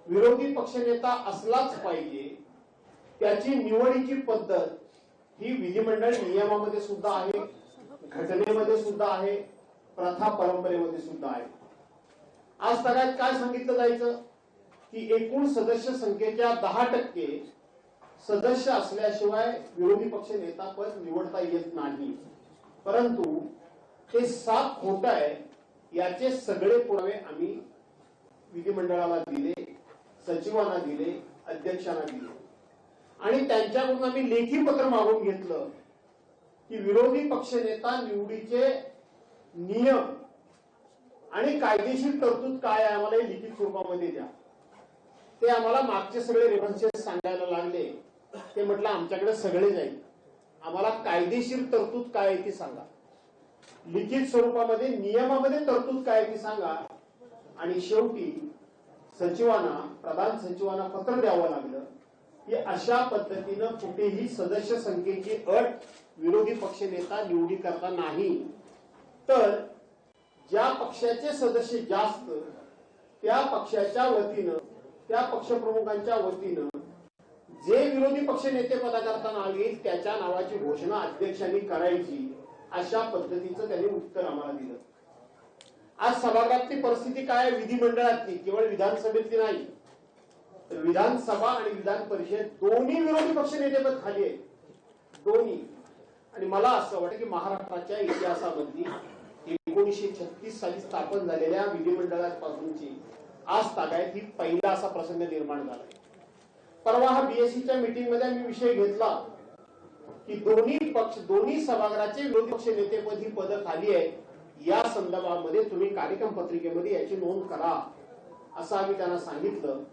विरोधी पक्षनेता असलाच पाहिजे, त्याची निवडीची पद्धत ही विधिमंडळ नियमामध्ये सुद्धा आहे, घटनेमध्ये सुद्धा आहे, प्रथा परंपरेमध्ये सुद्धा आहे. आज सगळ्यात काय सांगितलं जायचं की एकूण सदस्य संख्येच्या 10% सदस्य असल्याशिवाय विरोधी पक्ष नेता पद निवडता येत नाही. परंतु ते साफ खोटं आहे याचे सगळे पुरावे आम्ही विधिमंडळाला दिले, सचिवांना दिले, अध्यक्षांना दिले आणि त्यांच्याकडून आम्ही लेखी पत्र मागून घेतलं की विरोधी पक्षनेता निवडीचे नियम आणि कायदेशीर तरतूद काय आहे आम्हाला लिखित स्वरूपामध्ये द्या. ते आम्हाला मागचे सगळे रेफरन्सेस सांगायला लागले. ते म्हटलं आमच्याकडे सगळे जाईल, आम्हाला कायदेशीर तरतूद काय आहे ती सांगा, लिखित स्वरूपामध्ये नियमामध्ये तरतूद काय आहे ती सांगा. आणि शेवटी सचिवांना, प्रधान सचिवांना पत्र द्यावं लागलं की अशा पद्धतीनं कुठेही सदस्य संख्येची अट विरोधी पक्षनेता निवडी करता नाही, तर ज्या पक्षाचे सदस्य जास्त त्या पक्षाच्या वतीनं, त्या पक्षप्रमुखांच्या वतीनं जे विरोधी पक्ष नेते पदाकरता नाव येईल त्याच्या नावाची घोषणा अध्यक्षांनी करायची अशा पद्धतीचं त्यांनी उत्तर आम्हाला दिलं. आज सभागृहातली परिस्थिती काय आहे? विधिमंडळातली, केवळ विधानसभेतली नाही, तर विधानसभा आणि विधान परिषद दोन्ही विरोधी पक्ष नेतेपद खाली आहे, दोन्ही. आणि मला असं वाटतं की महाराष्ट्राच्या इतिहासामधली 1936 साली स्थापन झालेल्या विधिमंडळापासूनची आज तागायत ही पहिला असा प्रसंग निर्माण झाला. परवा हा बीएससीच्या मीटिंग मध्ये मी विषय घेतला की दोन्ही सभागृहाचे विरोधी पक्ष नेतेपद ही पदं खाली आहे. या संदर्भामध्ये तुम्ही कार्यक्रम पत्रिकेमध्ये याची नोंद करा असं आम्ही त्यांना सांगितलं.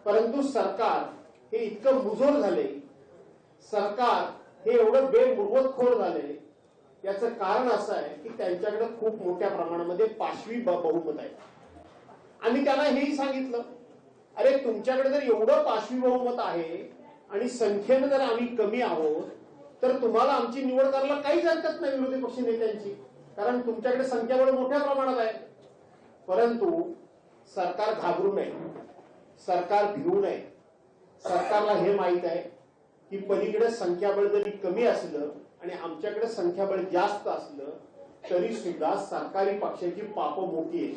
परंतु सरकार हे इतकं मुजोर झाले, सरकार हे एवढं बेमुरवतखोर झाले, याचं कारण असं आहे की त्यांच्याकडे खूप मोठ्या प्रमाणामध्ये पाशवी बहुमत आहे. आम्ही त्यांना हेही सांगितलं, अरे तुमच्याकडे जर एवढं पाशवी बहुमत आहे आणि संख्येनं जर आम्ही कमी आहोत तर तुम्हाला आमची निवड करायला काहीच हरकत नाही विरोधी पक्ष नेत्यांची, कारण तुमच्याकडे संख्याबळ मोठ्या प्रमाणात आहे. परंतु सरकार घाबरू नये, सरकार भिवू नये. सरकारला हे माहित आहे की पलीकडे संख्याबळ जरी कमी असलं आणि आमच्याकडे संख्याबळ जास्त असलं तरी सुद्धा सरकारी पक्षाची पाप मोठी आहे.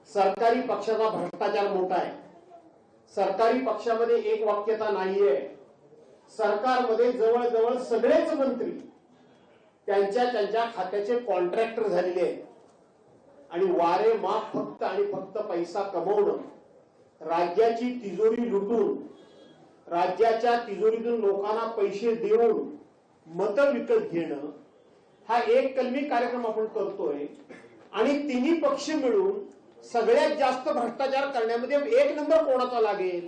सरकारी पक्षाचा भ्रष्टाचार मोठा आहे. सरकारी पक्षामध्ये एक वाक्यता नाहीये. सरकारमध्ये जवळजवळ सगळेच मंत्री त्यांच्या खात्याचे कॉन्ट्रॅक्टर झालेले आहेत आणि वारे माप फक्त आणि फक्त पैसा कमवणं, राज्याची तिजोरी लुटून, राज्याच्या तिजोरीतून लोकांना पैसे देऊन मतं विकत घेणं हा एक कलमी कार्यक्रम आपण करतोय. आणि तिन्ही पक्ष मिळून सगळ्यात जास्त भ्रष्टाचार करण्यामध्ये एक नंबर कोणाचा लागेल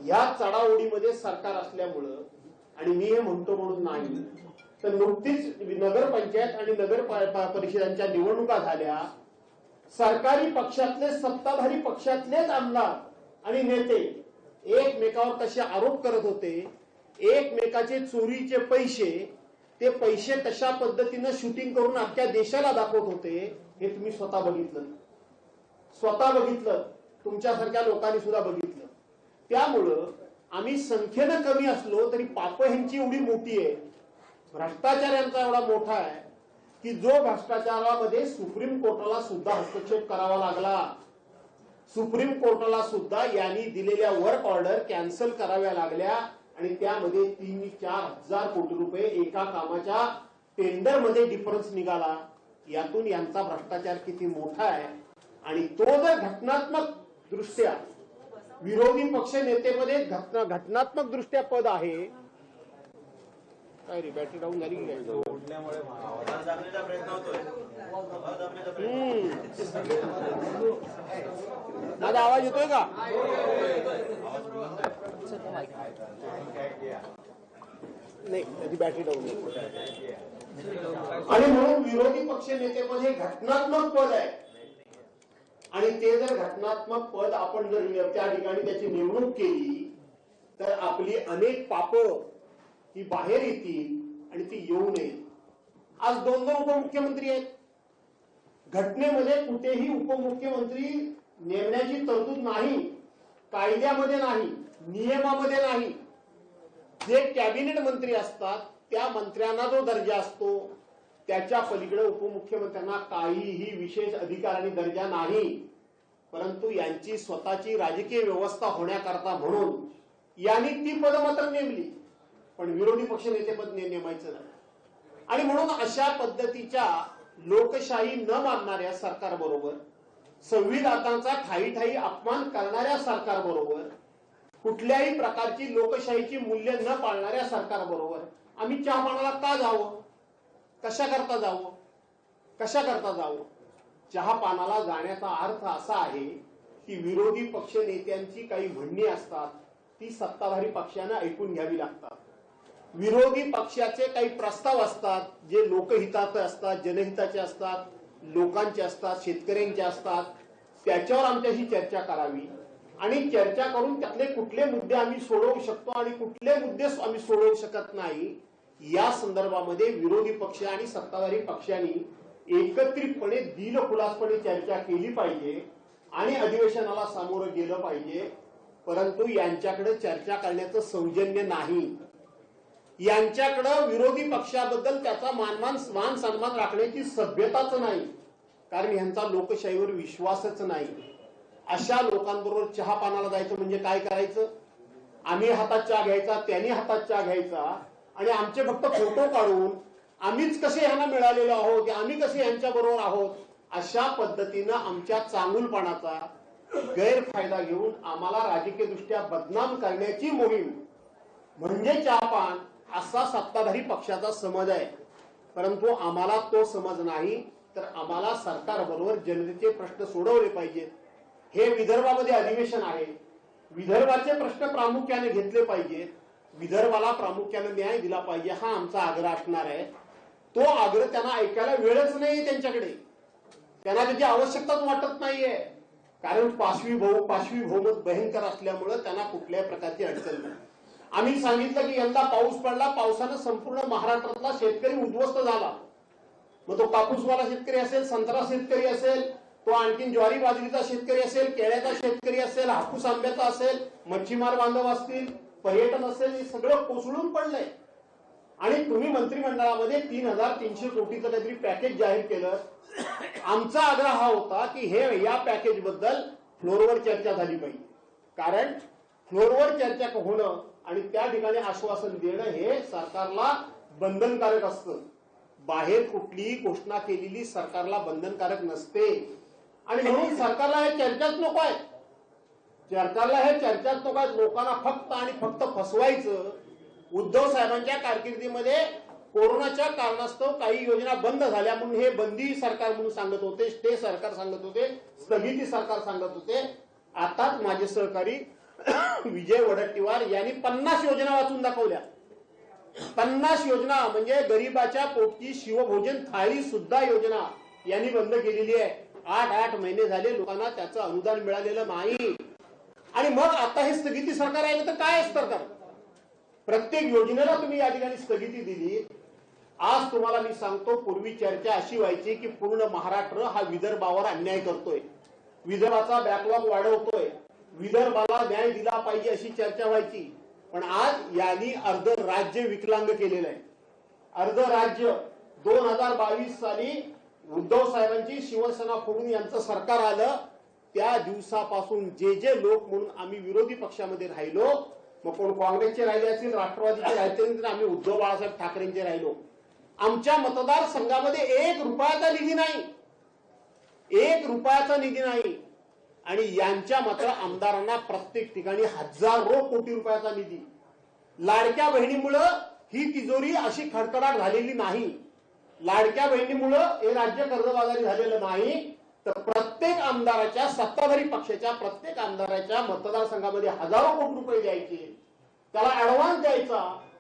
या चढाओढीमध्ये सरकार असल्यामुळं, आणि मी हे म्हणतो म्हणून नाही, तर नुकतीच नगरपंचायत आणि नगर परिषदांच्या निवडणुका झाल्या. सरकारी पक्षातले, सत्ताधारी पक्षातलेच आमदार आणि नेते एकमेकावर कसे आरोप करत होते, एकमेकाचे चोरीचे पैसे, ते पैसे कशा पद्धतीनं शूटिंग करून अख्ख्या देशाला दाखवत होते, हे तुम्ही स्वतः बघितलं, तुमच्यासारख्या लोकांनी सुद्धा बघितलं. त्यामुळं आम्ही संख्येनं कमी असलो तरी पाप ह्यांची एवढी मोठी आहे, भ्रष्टाचार यांचा एवढा मोठा आहे की जो भ्रष्टाचारामध्ये सुप्रीम कोर्टाला सुद्धा हस्तक्षेप करावा लागला. सुप्रीम कोर्टाला सुद्धा यांनी दिलेल्या वर्क ऑर्डर कॅन्सल कराव्या लागल्या आणि त्यामध्ये 3-4 हजार कोटी रुपये एका कामाच्या टेंडर मध्ये डिफरन्स निघाला. यातून यांचा भ्रष्टाचार किती मोठा आहे. आणि तो जर घटनात्मक दृष्ट्या विरोधी पक्ष नेतेमध्ये घटनात्मक दृष्ट्या पद आहे. काय रे, बॅटरी डाऊन झाली की काय? दादा आवाज येतोय का? नाही, त्याची बॅटरी डाऊन. आणि म्हणून विरोधी पक्ष नेतेपद हे घटनात्मक पद आहे आणि ते जर घटनात्मक पद आपण जर त्या ठिकाणी त्याची नेमणूक केली तर आपली अनेक पाप ही बाहेर येतील आणि ती येऊ नये. आज 2 उपमुख्यमंत्री आहेत. घटनेमध्ये कुठेही उपमुख्यमंत्री नेमण्याची तरतूद नाही, कायद्यामध्ये नाही, नियमामध्ये नाही. जे कॅबिनेट मंत्री असतात त्या मंत्र्यांना जो दर्जा असतो त्याच्या पलीकडे उपमुख्यमंत्र्यांना काहीही विशेष अधिकार आणि दर्जा नाही. परंतु यांची स्वतःची राजकीय व्यवस्था होण्याकरता म्हणून यांनी ती पद मात्र नेमली, पण विरोधी पक्ष नेतेपद नेमायचं नाही. आणि म्हणून अशा पद्धतीच्या लोकशाही न मानणाऱ्या सरकारबरोबर, संविधानाचा ठाई अपमान करणाऱ्या सरकारबरोबर, कुठल्याही प्रकारची लोकशाहीची मूल्य न पाळणाऱ्या सरकारबरोबर आम्ही चहापानाला का जावं? कशा करता जावं? चहापानाला जाण्याचा अर्थ असा आहे की विरोधी पक्ष नेत्यांची काही म्हणणी असतात ती सत्ताधारी पक्षाने ऐकून घ्यावी लागतात. विरोधी पक्षाचे काही प्रस्ताव असतात जे लोकहिताचे असतात, जनहिताचे असतात, लोकांचे असतात, शेतकऱ्यांचे असतात. त्याच्यावर आमच्याशी चर्चा करावी आणि चर्चा करून त्यातले कुठले मुद्दे आम्ही सोडवू शकतो आणि कुठले मुद्दे आम्ही सोडवू शकत नाही या संदर्भामध्ये विरोधी पक्ष आणि सत्ताधारी पक्षांनी एकत्रितपणे दिलखुलासपणे चर्चा केली पाहिजे आणि अधिवेशनाला सामोरं गेलं पाहिजे. परंतु यांच्याकडे चर्चा करण्याचं सौजन्य नाही. यांच्याकडं विरोधी पक्षाबद्दल त्याचा मान सन्मान राखण्याची सभ्यताच नाही, कारण यांचा लोकशाहीवर विश्वासच नाही. अशा लोकांबरोबर चहा पानाला जायचं म्हणजे काय करायचं? आम्ही हातात चहा घ्यायचा, त्यांनी हातात चहा घ्यायचा आणि आमचे फक्त फोटो काढून आम्हीच कसे ह्यांना मिळालेलो आहोत, आम्ही कसे यांच्या बरोबर आहोत, अशा पद्धतीनं आमच्या चांगुलपणाचा गैरफायदा घेऊन आम्हाला राजकीय दृष्ट्या बदनाम करण्याची मोहीम म्हणजे चहापान असा सत्ताधारी पक्षाचा समज आहे. परंतु आम्हाला तो समज नाही, तर आम्हाला सरकारबरोबर जनतेचे प्रश्न सोडवले पाहिजेत. हे विदर्भामध्ये अधिवेशन आहे, विदर्भाचे प्रश्न प्रामुख्याने घेतले पाहिजेत, विदर्भाला प्रामुख्याने न्याय दिला पाहिजे, हा आमचा आग्रह असणार आहे. तो आग्रह त्यांना ऐकायला वेळच नाही त्यांच्याकडे, त्यांना त्याची आवश्यकताच वाटत नाहीये, कारण पाशवी बहुमत भयंकर असल्यामुळे त्यांना कुठल्याही प्रकारची अडचण नाही. आम्ही सांगितलं की यंदा पाऊस पडला, पावसानं संपूर्ण महाराष्ट्रातला शेतकरी उद्ध्वस्त झाला. मग तो कापूसवाला शेतकरी असेल, संत्रा शेतकरी असेल, तो आणखीन ज्वारी बाजरीचा शेतकरी असेल, केळ्याचा शेतकरी असेल, हापूस आंब्याचा असेल, मच्छीमार बांधव असतील, पर्यटन असेल, हे सगळं कोसळून पडलंय. आणि तुम्ही मंत्रिमंडळामध्ये 3,300 कोटीचं काहीतरी पॅकेज जाहीर केलं. आमचा आग्रह हा होता की हे या पॅकेज बद्दल फ्लोरवर चर्चा झाली पाहिजे, कारण फ्लोरवर चर्चा होणं आणि त्या ठिकाणी आश्वासन देणं हे सरकारला बंधनकारक असतं. बाहेर कुठलीही घोषणा केलेली सरकारला बंधनकारक नसते. आणि म्हणून सरकारला हे चर्चाच नको आहे, सरकारला हे चर्चाच नको आहे. लोकांना फक्त आणि फक्त फसवायचं. उद्धव साहेबांच्या कारकिर्दीमध्ये कोरोनाच्या कारणास्तव काही योजना बंद झाल्या म्हणून हे बंदी सरकार म्हणून सांगत होते, स्टे सरकार सांगत होते, स्थगिती सरकार सांगत होते. आताच माझे सहकारी विजय वडट्टीवार यांनी 50 योजना वाचून दाखवल्या. 50 योजना म्हणजे गरीबाच्या पोटची शिवभोजन थाळी सुद्धा योजना यांनी बंद केलेली आहे. 8 महिने झाले लोकांना त्याचं अनुदान मिळालेलं नाही. आणि मग आता हे स्थगिती सरकार आहे तर काय सरकार? प्रत्येक योजनेला तुम्ही या ठिकाणी स्थगिती दिली. आज तुम्हाला मी सांगतो, पूर्वी चर्चा अशी व्हायची की पूर्ण महाराष्ट्र हा विदर्भावर अन्याय करतोय, विदर्भाचा बॅकलॉग वाढवतोय, विदर्भाला न्याय दिला पाहिजे अशी चर्चा व्हायची. पण आज यांनी अर्ध राज्य विकलांग केलेलं आहे. अर्ध राज्य 2022 साली उद्धव साहेबांची शिवसेना फोडून यांचं सरकार आलं, त्या दिवसापासून जे लोक म्हणून आम्ही विरोधी पक्षामध्ये राहिलो, मग कोण काँग्रेसचे राहिले असतील, राष्ट्रवादीचे राहिले, आम्ही उद्धव बाळासाहेब ठाकरेंचे राहिलो. आमच्या मतदारसंघामध्ये 1 रुपयाचा निधी नाही, 1 रुपयाचा निधी नाही. आणि यांच्या मात्र आमदारांना प्रत्येक ठिकाणी हजारो कोटी रुपयाचा निधी. लाडक्या बहिणीमुळं ही तिजोरी अशी खडखडाट झालेली नाही, लाडक्या बहिणीमुळं हे राज्य कर्जबाजारी झालेलं नाही, तर प्रत्येक आमदाराच्या, सत्ताधारी पक्षाच्या प्रत्येक आमदाराच्या मतदारसंघामध्ये हजारो कोटी रुपये द्यायचे, त्याला ऍडव्हान्स द्यायचा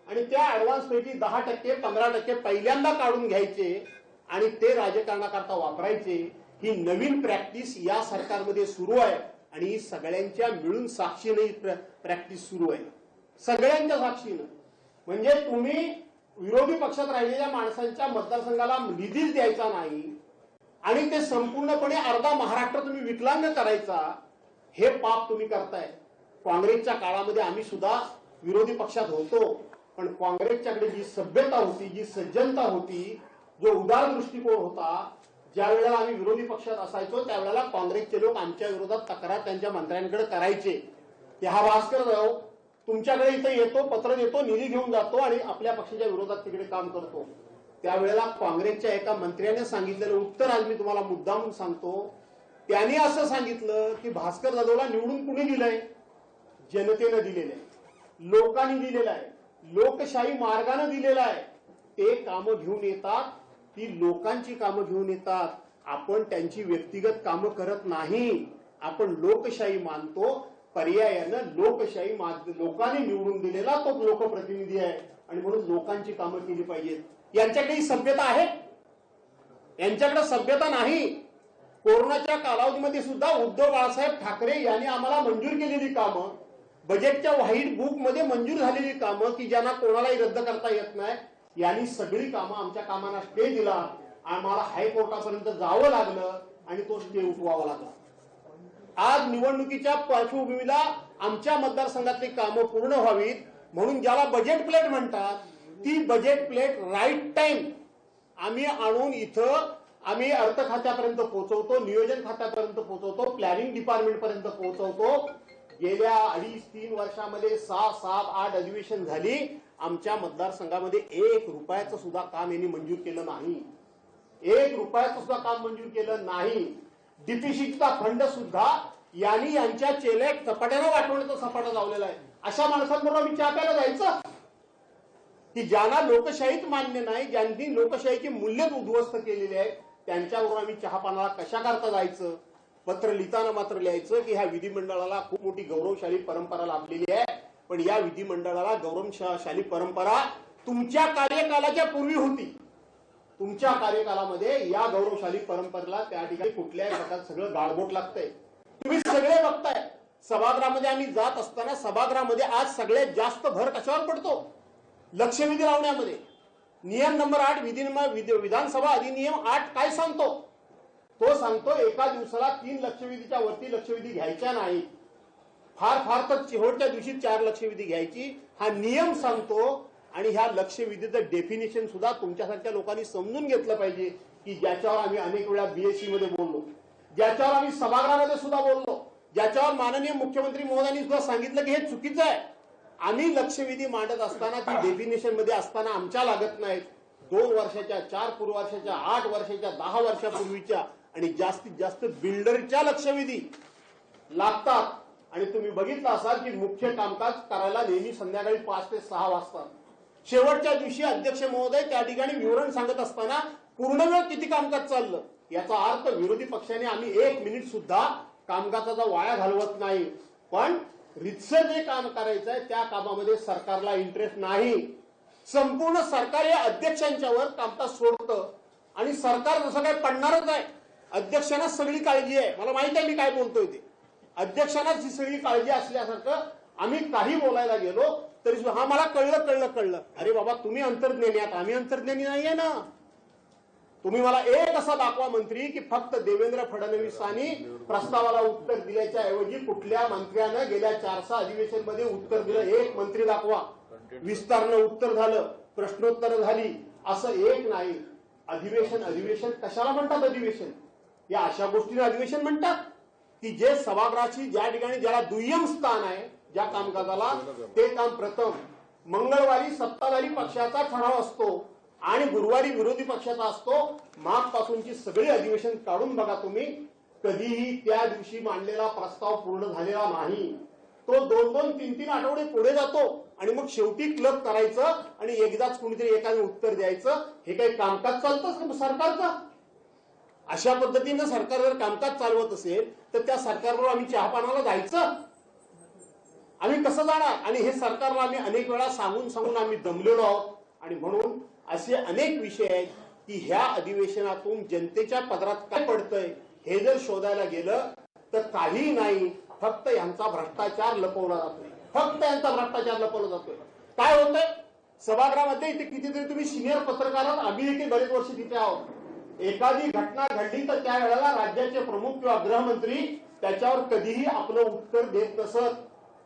आणि त्या ऍडव्हान्स पैकी 10%, 15% पहिल्यांदा काढून घ्यायचे आणि ते राजकारणाकरता वापरायचे. ही नवीन प्रॅक्टिस या सरकारमध्ये सुरू आहे आणि ही सगळ्यांच्या मिळून साक्षीने प्रॅक्टिस सुरू आहे, सगळ्यांच्या साक्षीनं. म्हणजे तुम्ही विरोधी पक्षात राहिलेल्या माणसांच्या मतदारसंघाला निधीच द्यायचा नाही आणि ते संपूर्णपणे अर्धा महाराष्ट्र तुम्ही विकलांग करायचा, हे पाप तुम्ही करताय. काँग्रेसच्या काळामध्ये आम्ही सुद्धा विरोधी पक्षात होतो, पण काँग्रेसच्याकडे जी सभ्यता होती, जी सज्जनता होती, जो उदार दृष्टिकोन होता, ज्या वेळेला आम्ही विरोधी पक्षात असायचो त्यावेळेला काँग्रेसचे लोक आमच्या विरोधात तक्रार त्यांच्या मंत्र्यांकडे करायचे की हा भास्करराव तुमच्याकडे इथे येतो, पत्र देतो, निधी घेऊन जातो आणि आपल्या पक्षाच्या विरोधात तिकडे काम करतो. त्यावेळेला काँग्रेसच्या एका मंत्र्याने सांगितलेलं उत्तर आज मी तुम्हाला मुद्दामून सांगतो. त्यांनी असं सांगितलं की भास्कर जाधवला निवडून कुणी दिलंय? जनतेनं दिलेलं आहे, लोकांनी दिलेलं आहे, लोकशाही मार्गाने दिलेलं आहे. ते कामं घेऊन येतात, ती लोकांची कामं घेऊन येतात. आपण त्यांची व्यक्तिगत कामं करत नाही, आपण लोकशाही मानतो. पर्यायानं लोकशाही लोकांनी निवडून दिलेला तो लोकप्रतिनिधी आहे आणि म्हणून लोकांची कामं केली पाहिजेत. यांच्याकडे ही सभ्यता आहे? यांच्याकडे सभ्यता नाही. कोरोनाच्या कालावधीमध्ये सुद्धा उद्धव बाळासाहेब ठाकरे यांनी आम्हाला मंजूर केलेली कामं, बजेटच्या व्हाईट बुक मध्ये मंजूर झालेली कामं की ज्यांना कोणालाही रद्द करता येत नाही, यांनी सगळी कामं आमच्या कामांना स्टे दिला. आम्हाला हायकोर्टापर्यंत जावं लागलं आणि तो स्टे उठवावा लागला. आज निवडणुकीच्या पार्श्वभूमीला आमच्या मतदारसंघातली कामं पूर्ण व्हावीत म्हणून ज्याला बजेट प्लेट म्हणतात ती बजेट प्लेट राईट टाइम आम्ही आणून इथं आम्ही अर्थ खात्यापर्यंत पोहोचवतो, नियोजन खात्यापर्यंत पोहोचवतो, प्लॅनिंग डिपार्टमेंट पर्यंत पोहोचवतो. गेल्या 2.5-3 वर्षामध्ये 6, 7, 8 अधिवेशन झाली. आमच्या मतदारसंघामध्ये 1 रुपयाचं सुद्धा काम यांनी मंजूर केलं नाही. 1 रुपयाचं सुद्धा काम मंजूर केलं नाही. डीपीसीचा फंड सुद्धा यांनी यांच्या चेलेत सपाट्यानं वाटवण्याचा सपाटा लावलेला आहे. अशा माणसांबरोबर आम्ही चहा प्यायला जायचं की ज्यांना लोकशाहीच मान्य नाही, ज्यांनी लोकशाहीची मूल्यच उद्ध्वस्त केलेली आहेत, त्यांच्याबरोबर आम्ही चहा पानाला कशा करता जायचं. पत्र लिहिताना मात्र लिहायचं की ह्या विधिमंडळाला खूप मोठी गौरवशाली परंपरा लाभलेली आहे, पण या विधिमंडळाला गौरवशाली परंपरा तुमच्या कार्यकालाच्या पूर्वी होती. तुमच्या कार्यकालामध्ये या गौरवशाली परंपरेला त्या ठिकाणी कुठल्याही प्रकारे सगळं गाळबोट लागतंय. तुम्ही सगळे बघताय. सभागृहामध्ये आम्ही जात असताना सभागृहामध्ये आज सगळ्यात जास्त भर कशावर पडतो? लक्षवेधी लावण्यामध्ये. नियम नंबर 8 विधानसभा अधिनियम 8 काय सांगतो? तो सांगतो एका दिवसाला 3 लक्षवेधीच्या वरती लक्षवेधी घ्यायच्या नाही. फार तर शेवटच्या दिवशी 4 लक्षवेधी घ्यायची हा नियम सांगतो. आणि ह्या लक्षवेधीचं डेफिनेशन सुद्धा तुमच्यासारख्या लोकांनी समजून घेतलं पाहिजे की ज्याच्यावर आम्ही अनेक वेळा बीएससी मध्ये बोललो, ज्याच्यावर आम्ही सभागृहामध्ये सुद्धा बोललो, ज्याच्यावर माननीय मुख्यमंत्री महोदयांनी सुद्धा सांगितलं की हे चुकीचं आहे. आम्ही लक्षवेधी मांडत असताना ती डेफिनेशन मध्ये असताना आमच्या लागत नाहीत. 2 वर्षाच्या, 4 पूर्व वर्षाच्या, 8 वर्षाच्या, 10 वर्षापूर्वीच्या आणि जास्तीत जास्त बिल्डरच्या लक्षवेधी लागतात. आणि तुम्ही बघितलं असाल की मुख्य कामकाज करायला नेहमी संध्याकाळी 5 ते 6 वाजता. शेवटच्या दिवशी अध्यक्ष महोदय त्या ठिकाणी विवरण सांगत असताना पूर्ण वेळ किती कामकाज चाललं याचा अर्थ विरोधी पक्षाने आम्ही 1 मिनिट सुद्धा कामकाजाचा वाया घालवत नाही. पण रितसर जे काम करायचं आहे त्या कामामध्ये सरकारला इंटरेस्ट नाही. संपूर्ण सरकार या अध्यक्षांच्यावर कामकाज सोडतं आणि सरकार जसं काय पडणारच आहे. अध्यक्षांना सगळी काळजी आहे. मला माहित आहे मी काय बोलतोय ते. अध्यक्षांनाच ही सगळी काळजी असल्यासारखं आम्ही काही बोलायला गेलो तरी हा मला कळलं. अरे बाबा तुम्ही अंतर्ज्ञानी आहात, आम्ही अंतर्ज्ञानी नाहीये ना. तुम्ही मला एक असा दाखवा मंत्री की फक्त देवेंद्र फडणवीसांनी प्रस्तावाला उत्तर दिल्याच्या ऐवजी कुठल्या मंत्र्यानं गेल्या 400 अधिवेशन मध्ये उत्तर दिलं. एक मंत्री दाखवा. विस्तारनं उत्तर झालं, प्रश्नोत्तर झाली, असं एक नाही. अधिवेशन कशाला म्हणतात? अधिवेशन या अशा गोष्टीला अधिवेशन म्हणतात की जे सभागृहाची ज्या ठिकाणी ज्याला दुय्यम स्थान आहे ज्या कामकाजाला, ते काम प्रथम. मंगळवारी सत्ताधारी पक्षाचा ठराव असतो आणि गुरुवारी विरोधी पक्षाचा असतो. मागपासूनची सगळी अधिवेशन काढून बघा तुम्ही, कधीही त्या दिवशी मांडलेला प्रस्ताव पूर्ण झालेला नाही. तो 2-2, 3-3 आठवडे पुढे जातो आणि मग शेवटी क्लब करायचं आणि एकदाच कुणीतरी एखादं उत्तर द्यायचं. हे काही कामकाज चालतं सरकारचं? अशा पद्धतीनं सरकार जर कामकाज चालवत असेल तर त्या सरकारवर आम्ही चहापानाला जायचं? आम्ही कसं जाणार? आणि हे सरकारला आम्ही अनेक वेळा सांगून आम्ही दमलेलो आहोत. आणि म्हणून असे अनेक विषय आहेत की ह्या अधिवेशनातून जनतेच्या पदरात काय पडतंय हे जर शोधायला गेलं तर काही नाही. फक्त यांचा भ्रष्टाचार लपवला जातोय. काय होतंय सभागृहामध्ये? इथे कितीतरी तुम्ही सिनियर पत्रकार आहात, आम्ही देखील बरेच वर्ष तिथे आहोत. एखादी घटना घडली तर त्या वेळेला राज्याचे प्रमुख किंवा गृहमंत्री त्याच्यावर कधीही आपलं उत्तर देत नसत,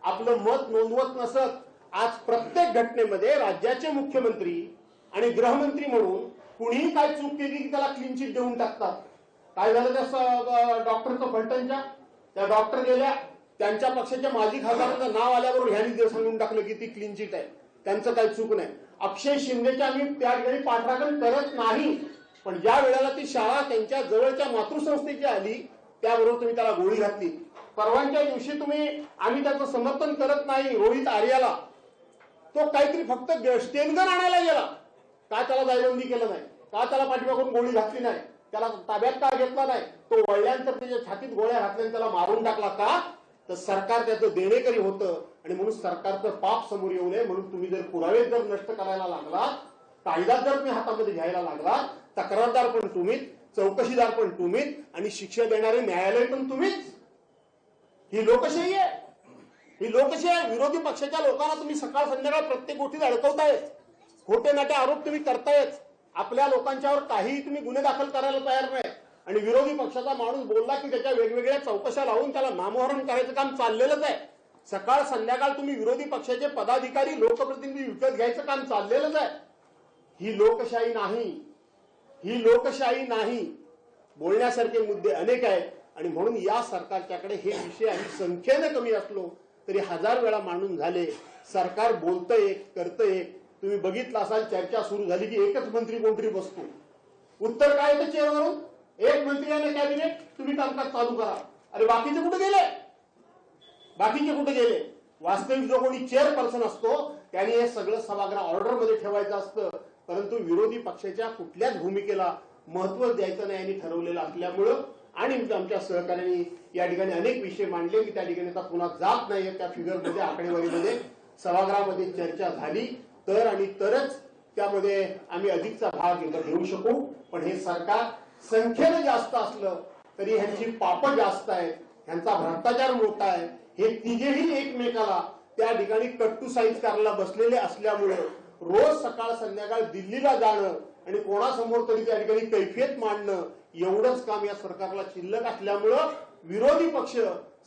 आपलं मत नोंदवत नसत. आज प्रत्येक घटनेमध्ये राज्याचे मुख्यमंत्री आणि गृहमंत्री म्हणून कुणीही काय चूक केली की त्याला क्लीन चिट देऊन टाकतात. काय झालं त्या डॉक्टरचं फलटणच्या? त्या डॉक्टर गेल्या, त्यांच्या पक्षाच्या माजी खासदारांचं नाव आल्याबरोबर ह्यांनी सांगून टाकलं की ती क्लीन चिट आहे, त्यांचं काही चूक नाही. अक्षय शिंदेच्या आम्ही त्या ठिकाणी पाठराखण करत नाही, पण ज्या वेळेला ती शाळा त्यांच्या जवळच्या मातृसंस्थेची आली त्याबरोबर तुम्ही त्याला गोळी घातली. परवांच्या दिवशी आम्ही त्याचं समर्थन करत नाही. रोहित आर्याला तो काहीतरी फक्त स्टेनगन आणायला गेला, का त्याला जायबंदी केलं नाही? का त्याला पाठीमागून गोळी घातली नाही? त्याला ताब्यात का घेतला नाही? तो वळल्यानंतर त्याच्या छातीत गोळ्या घातल्याने त्याला मारून टाकला. का? तर सरकार त्याचं देणेकरी होतं आणि म्हणून सरकारचं पाप समोर येऊ नये म्हणून तुम्ही जर पुरावे जर नष्ट करायला लागला, कायदा जर तुम्ही हातामध्ये घ्यायला लागला, तक्रारदार पण तुम्हीच, चौकशीदार पण तुम्हीच आणि शिक्षा देणारे न्यायालय पण तुम्हीच. ही लोकशाही आहे. विरोधी पक्षाच्या लोकांना तुम्ही सकाळ संध्याकाळ प्रत्येक गोष्टीत अडकवतायच. खोटे नाटे आरोप तुम्ही करतायच. आपल्या लोकांच्यावर काहीही तुम्ही गुन्हे दाखल करायला तयार नाही. आणि विरोधी पक्षाचा माणूस बोलला की त्याच्या वेगवेगळ्या चौकशा लावून त्याला नामोहरण करायचं काम चाललेलंच आहे. सकाळ संध्याकाळ तुम्ही विरोधी पक्षाचे पदाधिकारी लोकप्रतिनिधी विकत घ्यायचं काम चाललेलंच आहे. ही लोकशाही नाही, ही लोकशाही नाही. बोलण्यासारखे मुद्दे अनेक आहेत आणि म्हणून या सरकारच्याकडे हे विषय आणि संख्येने कमी असलो तरी 1000 वेळा मांडून झाले. सरकार बोलतंय, करतंय. तुम्ही बघितलं असाल, चर्चा सुरू झाली की एकच मंत्री कोणतरी बसतो. उत्तर काय येतं चेअरवरून? एक मंत्री आणि कॅबिनेट, तुम्ही कामकाज चालू करा. अरे बाकीचे कुठे गेले? बाकीचे कुठे गेले? वास्तविक जो कोणी चेअरपर्सन असतो त्याने हे सगळं सभागृह ऑर्डर मध्ये ठेवायचं असतं, परंतु विरोधी पक्षाच्या कुठल्याच भूमिकेला महत्व द्यायचं नाही यांनी ठरवलेलं असल्यामुळं आणि आमच्या सहकार्याने या ठिकाणी अनेक विषय मांडले. मी त्या ठिकाणी आता पुन्हा जात नाहीये त्या फिगरमध्ये, आकडेवारीमध्ये. सभागृहामध्ये चर्चा झाली तर आणि तरच त्यामध्ये आम्ही अधिकचा भाग घेऊ शकू. पण हे सरकार संख्येने जास्त असलं तरी ह्यांची पापं जास्त आहेत, ह्यांचा भ्रष्टाचार मोठा आहे. हे तिघेही एकमेकाला त्या ठिकाणी कट्टू साईज करायला बसलेले असल्यामुळे रोज सकाळ संध्याकाळ दिल्लीला जाणं आणि कोणासमोर तरी त्या ठिकाणी कैफियत मांडणं एवढंच काम या सरकारला शिल्लक असल्यामुळं विरोधी पक्ष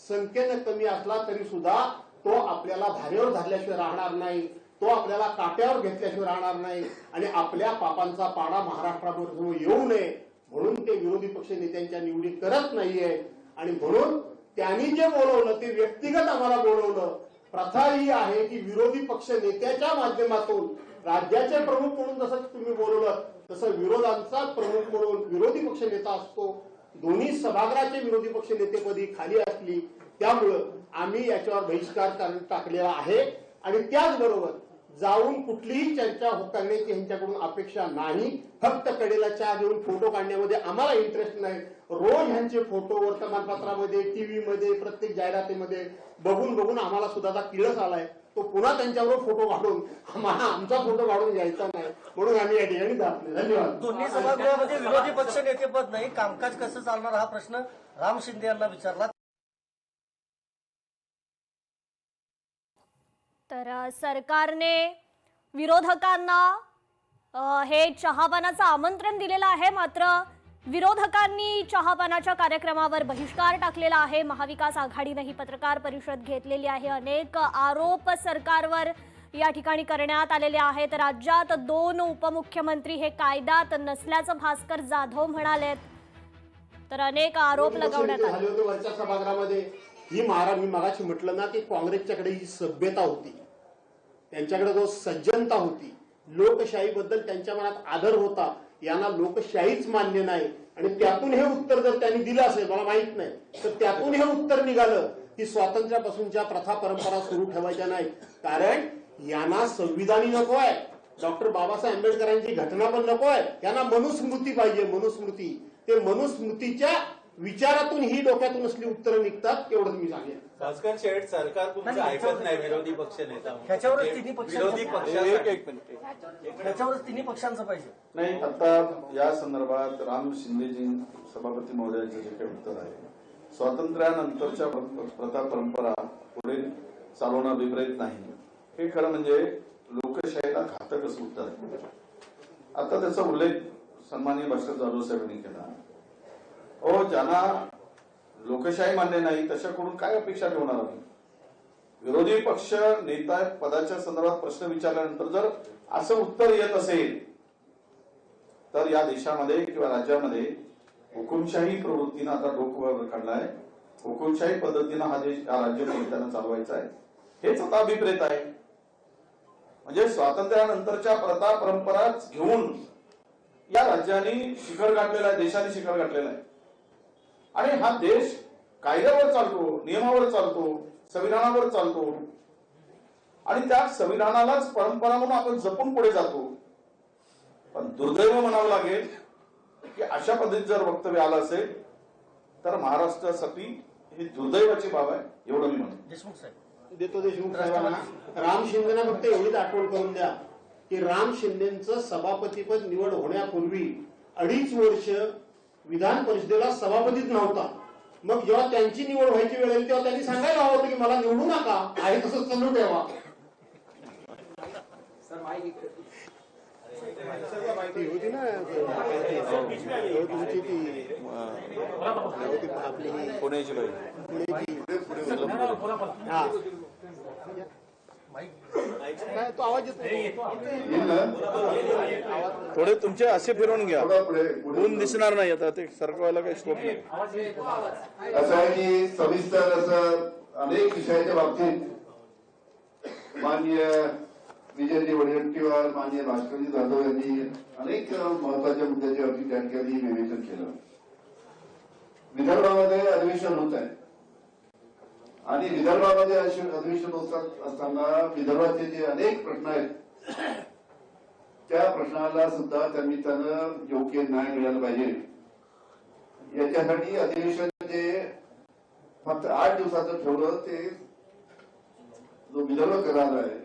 संख्येने कमी असला तरी सुद्धा तो आपल्याला धारेवर धरल्याशिवाय राहणार नाही, तो आपल्याला काट्यावर घेतल्याशिवाय राहणार नाही आणि आपल्या पापांचा पाडा महाराष्ट्रावर येऊ नये म्हणून ते विरोधी पक्ष नेत्यांच्या निवडी करत नाहीये. आणि म्हणून त्यांनी जे बोलवलं ते व्यक्तिगत आम्हाला बोलवलं. प्रथा ही आहे की विरोधी पक्ष नेत्याच्या माध्यमातून राज्याचे प्रमुख म्हणून जसं तुम्ही बोलवलं तसं विरोधांचा प्रमुख म्हणून विरोधी पक्ष नेता असतो. दोन्ही सभागृहाचे विरोधी पक्ष नेतेपदी खाली असली त्यामुळं आम्ही याच्यावर बहिष्कार टाकलेला आहे. आणि त्याचबरोबर जाऊन कुठलीही चर्चा करण्याची ह्यांच्याकडून अपेक्षा नाही. फक्त कडेला चहा देऊन फोटो काढण्यामध्ये आम्हाला इंटरेस्ट नाही. रोज ह्यांचे फोटो वर्तमानपत्रामध्ये, टीव्ही मध्ये, प्रत्येक जाहिरातीमध्ये बघून बघून आम्हाला सुद्धा आता किळस आलाय. तो पुन्हा त्यांच्यावर फोटो काढून आम्हाला आमचा फोटो काढून घ्यायचा नाही म्हणून आम्ही या ठिकाणी जात नाही. धन्यवाद. दोन्ही सभागृहामध्ये विरोधी पक्ष नेतेपद नाही, कामकाज कसं चालणार हा प्रश्न राम शिंदे यांना विचारला. तर सरकारने विरोधकांना हे चहापानाचं आमंत्रण दिलेलं आहे, मात्र विरोधकांनी चहापानाच्या कार्यक्रमावर बहिष्कार टाकलेला आहे. महाविकास आघाडीने ही पत्रकार परिषद घेतलेली आहे. अनेक आरोप सरकारवर या ठिकाणी करण्यात आलेले आहेत. राज्यात 2 उपमुख्यमंत्री हे कायद्यात नसल्याचं भास्कर जाधव म्हणालेत. तर अनेक आरोप लगवण्यात आले होते वरच्या सभागृहामध्ये. ही मी मगाशी म्हटलं ना की काँग्रेसच्याकडे ही सभ्यता होती, त्यांच्याकडे जो सज्जनता होती, लोकशाहीबद्दल त्यांच्या मनात आदर होता. यांना लोकशाहीच मान्य नाही आणि त्यातून हे उत्तर जर त्यांनी दिलं असेल मला माहित नाही, तर त्यातून हे उत्तर निघालं की स्वातंत्र्यापासूनच्या प्रथा परंपरा सुरू ठेवायच्या नाही. कारण यांना संविधानी नको आहे, डॉक्टर बाबासाहेब आंबेडकरांची घटना पण नको आहे, यांना मनुस्मृती पाहिजे. मनुस्मृती, ते मनुस्मृतीच्या विचारातून ही डोक्यातून असली उत्तरं निघतात एवढंच मी सांगेन. भास्कर शेठ, सरकार तुमचं ऐकत नाही. विरोधी पक्ष नेता ह्याच्यावरच तिन्ही पक्ष विरोधी पक्ष ह्याच्यावरच तिन्ही पक्षांचं पाहिजे. नाही, आता या संदर्भात राम शिंदेजी सभापती महोदयांचं जे काही उत्तर आहे, स्वातंत्र्यानंतरच्या प्रथा परंपरा पुढे चालवणं अभिप्रेत नाही, हे खरं म्हणजे लोकशाहीला घातक असं उत्तर आहे. आता त्याचा उल्लेख सन्माननीय भास्कर जाधव साहेबांनी केला. ज्यांना लोकशाही मान्य नाही तशाकडून काय अपेक्षा ठेवणार आम्ही? विरोधी पक्ष नेता पदाच्या संदर्भात प्रश्न विचारल्यानंतर जर असं उत्तर येत असेल तर या देशामध्ये किंवा राज्यामध्ये हुकुमशाही प्रवृत्तीनं आता डोकं काढलाय. हुकुमशाही पद्धतीनं हा देश, हा राज्य त्यांना चालवायचा आहे, हेच आता अभिप्रेत आहे. म्हणजे स्वातंत्र्यानंतरच्या प्रथा परंपराच घेऊन या राज्याने शिखर गाठलेला आहे, देशाने शिखर गाठलेला आहे. आणि हा देश कायद्यावर चालतो, नियमावर चालतो, संविधानावर चालतो आणि त्या संविधानालाच परंपरा म्हणून आपण जपून पुढे जातो. पण दुर्दैव म्हणावं लागेल की अशा पद्धतीत जर वक्तव्य आलं असेल तर महाराष्ट्रासाठी ही दुर्दैवाची बाब आहे, एवढं मी म्हणतो. देशमुख साहेब देतो देशमुख साहेबांना. राम शिंदेना फक्त एवढीच आठवण करून द्या की राम शिंदेचं सभापतीपद निवड होण्यापूर्वी 2.5 वर्ष विधान परिषदेला सभापतीच नव्हता. मग जेव्हा त्यांची निवड व्हायची वेळ आली तेव्हा त्यांनी सांगायला हवं होतं की मला निवडू नका, आहे तसं चालू ठेवा. माहिती होती ना तुमची ती आपली पुण्याची बाई. काय तो आवाज येतो थोडे तुमचे असे फिरवून घ्या, थोडं पुढे ऊन दिसणार नाही आता ते सरकवायला काही स्कोप नाही. असं आहे की सविस्तर असं अनेक विषयाच्या बाबतीत माननीय विजयजी वडेट्टीवार, माननीय भास्करजी जाधव यांनी अनेक महत्वाच्या मुद्द्याच्या बाबतीत त्या ठिकाणी विवेचन केलं. विदर्भामध्ये अधिवेशन होत आहे आणि विदर्भामध्ये अधिवेशन होत असताना विदर्भाचे जे अनेक प्रश्न आहेत त्या प्रश्नाला सुद्धा त्या निमित्तानं योग्य न्याय मिळाला पाहिजे. याच्यासाठी अधिवेशन जे फक्त 8 दिवसाचं ठेवलं ते जो विदर्भ करार आहे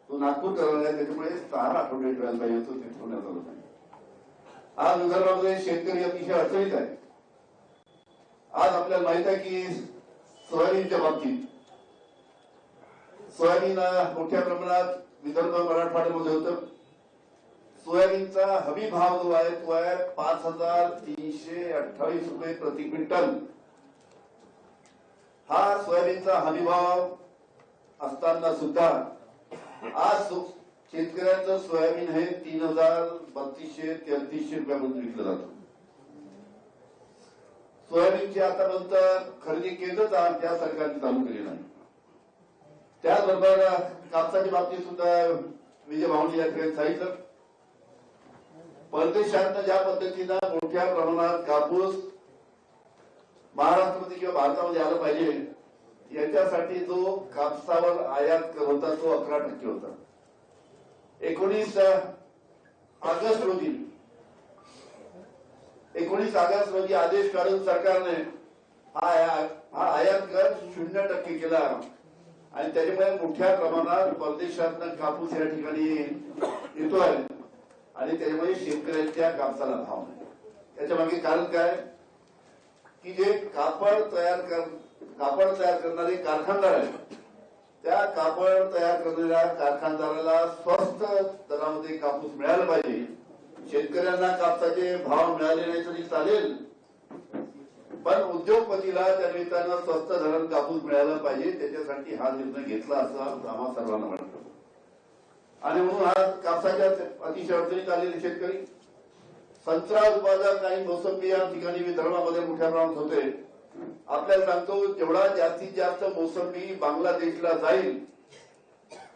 तो नागपूर करार आहे त्याच्यामुळे 6 आठवडे ठेवायला पाहिजे होतं, ते ठेवण्यात आलं नाही. आज विदर्भामध्ये शेतकरी अतिशय अडचणीत आहे. आज आपल्याला माहित आहे की सोयाबीनच्या बाबतीत सोयाबीन मोठ्या प्रमाणात विदर्भ मराठवाड्यामध्ये होतं. सोयाबीनचा हमी भाव जो आहे तो आहे 5,328 रुपये प्रति क्विंटल. हा सोयाबीनचा हमी भाव असताना सुद्धा आज शेतकऱ्यांचं सोयाबीन हे 3,3233 रुपयापर्यंत विकलं जातं. सोयाबीनची आतापर्यंत खरेदी केंद्र त्या सरकारने चालू केली नाही. त्याचबरोबर कापसाच्या बाबतीत सुद्धा विजय भाऊंनी या ठिकाणी सांगितलं, परदेशात ज्या पद्धतीनं मोठ्या प्रमाणात कापूस महाराष्ट्रामध्ये किंवा भारतामध्ये आला पाहिजे याच्यासाठी जो कापसावर आयात कर होता तो 11% होता. 19 ऑगस्ट रोजी आदेश काढून सरकारने हा आयात कर 0% केला आणि त्याच्यामुळे मोठ्या प्रमाणात परदेशातनं कापूस या ठिकाणी येतोय आणि त्याच्यामुळे शेतकऱ्यांच्या कापसाला भाव नाही. त्याच्या मागे कारण काय की जे कापड तयार करणारे कारखानदार आहेत त्या कापड तयार करणाऱ्या कारखानदाराला स्वस्त दरामध्ये कापूस मिळाला पाहिजे. शेतकऱ्यांना कापसाचे भाव मिळाले नाही तरी चालेल, पण उद्योगपतीला त्या निमित्तानं स्वस्त दरात कापूस मिळाला पाहिजे त्याच्यासाठी हा निर्णय घेतला असं आम्हा सर्वांना वाटतं. आणि म्हणून हा कापसाच्या अतिशय अडचणीत आलेले शेतकरी संत्रा उत्पादक आणि मोसंबी या ठिकाणी विदर्भामध्ये मोठ्या प्रमाणात होते. आपल्याला सांगतो जेवढा जास्तीत जास्त मोसंबी बांगलादेशला जाईल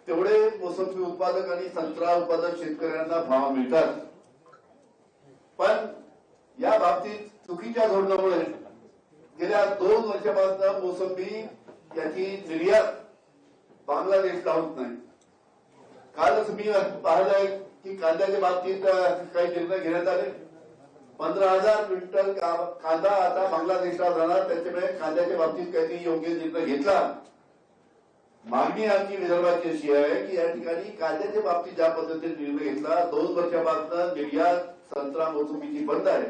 तेवढे मोसंबी उत्पादक आणि संत्रा उत्पादक शेतकऱ्यांना भाव मिळतात. पण या बाबतीत चुकीच्या धोरणामुळे गेल्या 2 वर्षापासून मोसंबी याची निर्यात बांगलादेशला होत नाही. कालच मी पाहिलंय की कांद्याच्या बाबतीत काही निर्णय घेण्यात आले. 15,000 क्विंटल कांदा आता बांगलादेशला जाणार, त्याच्यामुळे कांद्याच्या बाबतीत काहीतरी योग्य निर्णय घेतला. मागणी आमची विदर्भाची अशी आहे की या ठिकाणी कांद्याच्या बाबतीत ज्या पद्धतीने निर्णय घेतला 2 वर्षापासून निर्यात संत्रा मोसंबीची बंद आहे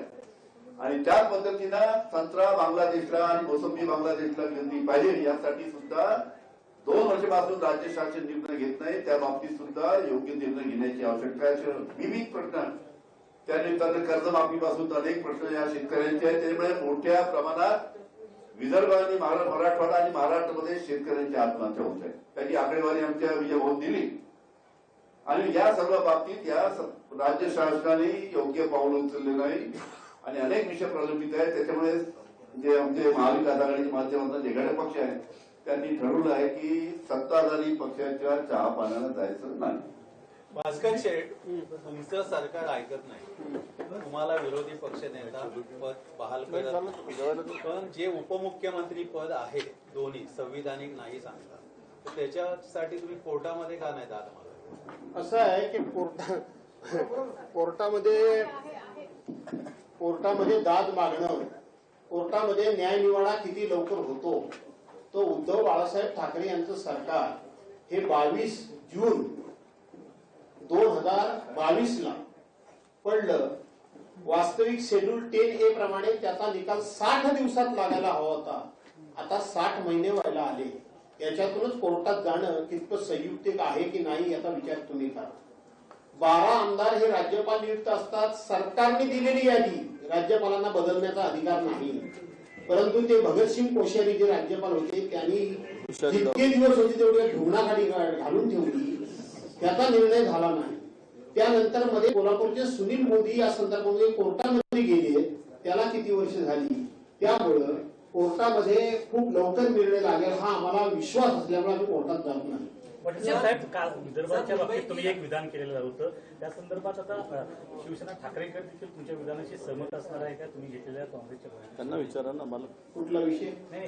आणि त्या पद्धतीनं संत्रा बांगलादेशला आणि मोसंबी बांगलादेशला गेली पाहिजे यासाठी सुद्धा 2 वर्षापासून राज्य शासन निर्णय घेत नाही. त्या बाबतीत सुद्धा योग्य निर्णय घेण्याची आवश्यकता आहे. विविध प्रश्न त्यानिमित्तानं कर्जमाफीपासून अनेक प्रश्न या शेतकऱ्यांचे आहेत. त्यामुळे मोठ्या प्रमाणात विदर्भ आणि मराठवाडा आणि महाराष्ट्रामध्ये शेतकऱ्यांच्या आत्महत्या होत आहेत. त्याची आकडेवारी आमच्या विजय भाऊ दिली आणि या सर्व बाबतीत या राज्य शासनाने योग्य पाऊल उचलले नाही आणि अनेक विषय प्रलंबित आहेत. त्याच्यामुळे जे आमचे महाविकास आघाडीच्या माध्यमातून जे घटक पक्ष आहेत त्यांनी ठरवलं आहे की सत्ताधारी पक्षाच्या चहा पाण्याला जायचं नाही. भास्कर शेठ, तुमचं सरकार ऐकत नाही, तुम्हाला विरोधी पक्ष नेता पद बहाल करत, पण जे उपमुख्यमंत्री पद आहे दोन्ही संविधानिक नाही सांगतात, तर त्याच्यासाठी तुम्ही कोर्टामध्ये का नाही दाद मागत? असं आहे की कोर्टामध्ये दाद मागणं, कोर्टामध्ये न्यायनिवाडा किती लवकर होतो तो उद्धव बाळासाहेब ठाकरे यांचं सरकार हे 22 जून 2022 ला पडलं. वास्तविक शेड्यूल 10A प्रमाणे त्याचा निकाल 60 दिवसात लागायला हवा होता. आता 60 महिने व्हायला आले. याच्यातूनच कोर्टात जाणं कितपत संयुक्तिक आहे की नाही याचा विचार तुम्ही करा. 12 आमदार हे राज्यपाल नियुक्त असतात. सरकारने दिलेली यादी राज्यपालांना बदलण्याचा अधिकार नाही. परंतु ते भगतसिंग कोश्यारी जे राज्यपाल होते त्यांनी जितके दिवस होते तेवढ्या ढोंगणाखाली घालून ठेवली, त्याचा निर्णय झाला नाही. त्यानंतर मध्ये कोल्हापूरचे सुनील मोदी या संदर्भामध्ये कोर्टामध्ये गेले, त्याला किती वर्ष झाली. त्यामुळं कोर्टामध्ये खूप लवकर निर्णय लागेल हा आम्हाला विश्वास असल्यामुळे आम्ही कोर्टात जात नाही. पटेल साहेब, काल विदर्भाच्या बाबतीत तुम्ही एक विधान केलेलं होतं, त्या संदर्भात आता शिवसेना ठाकरेकर देखील तुमच्या विधानाशी सहमत असणार आहे का? तुम्ही घेतलेल्या काँग्रेसच्या भूमिकेत? त्यांना विचारा ना मला. कुठला विषय? नाही,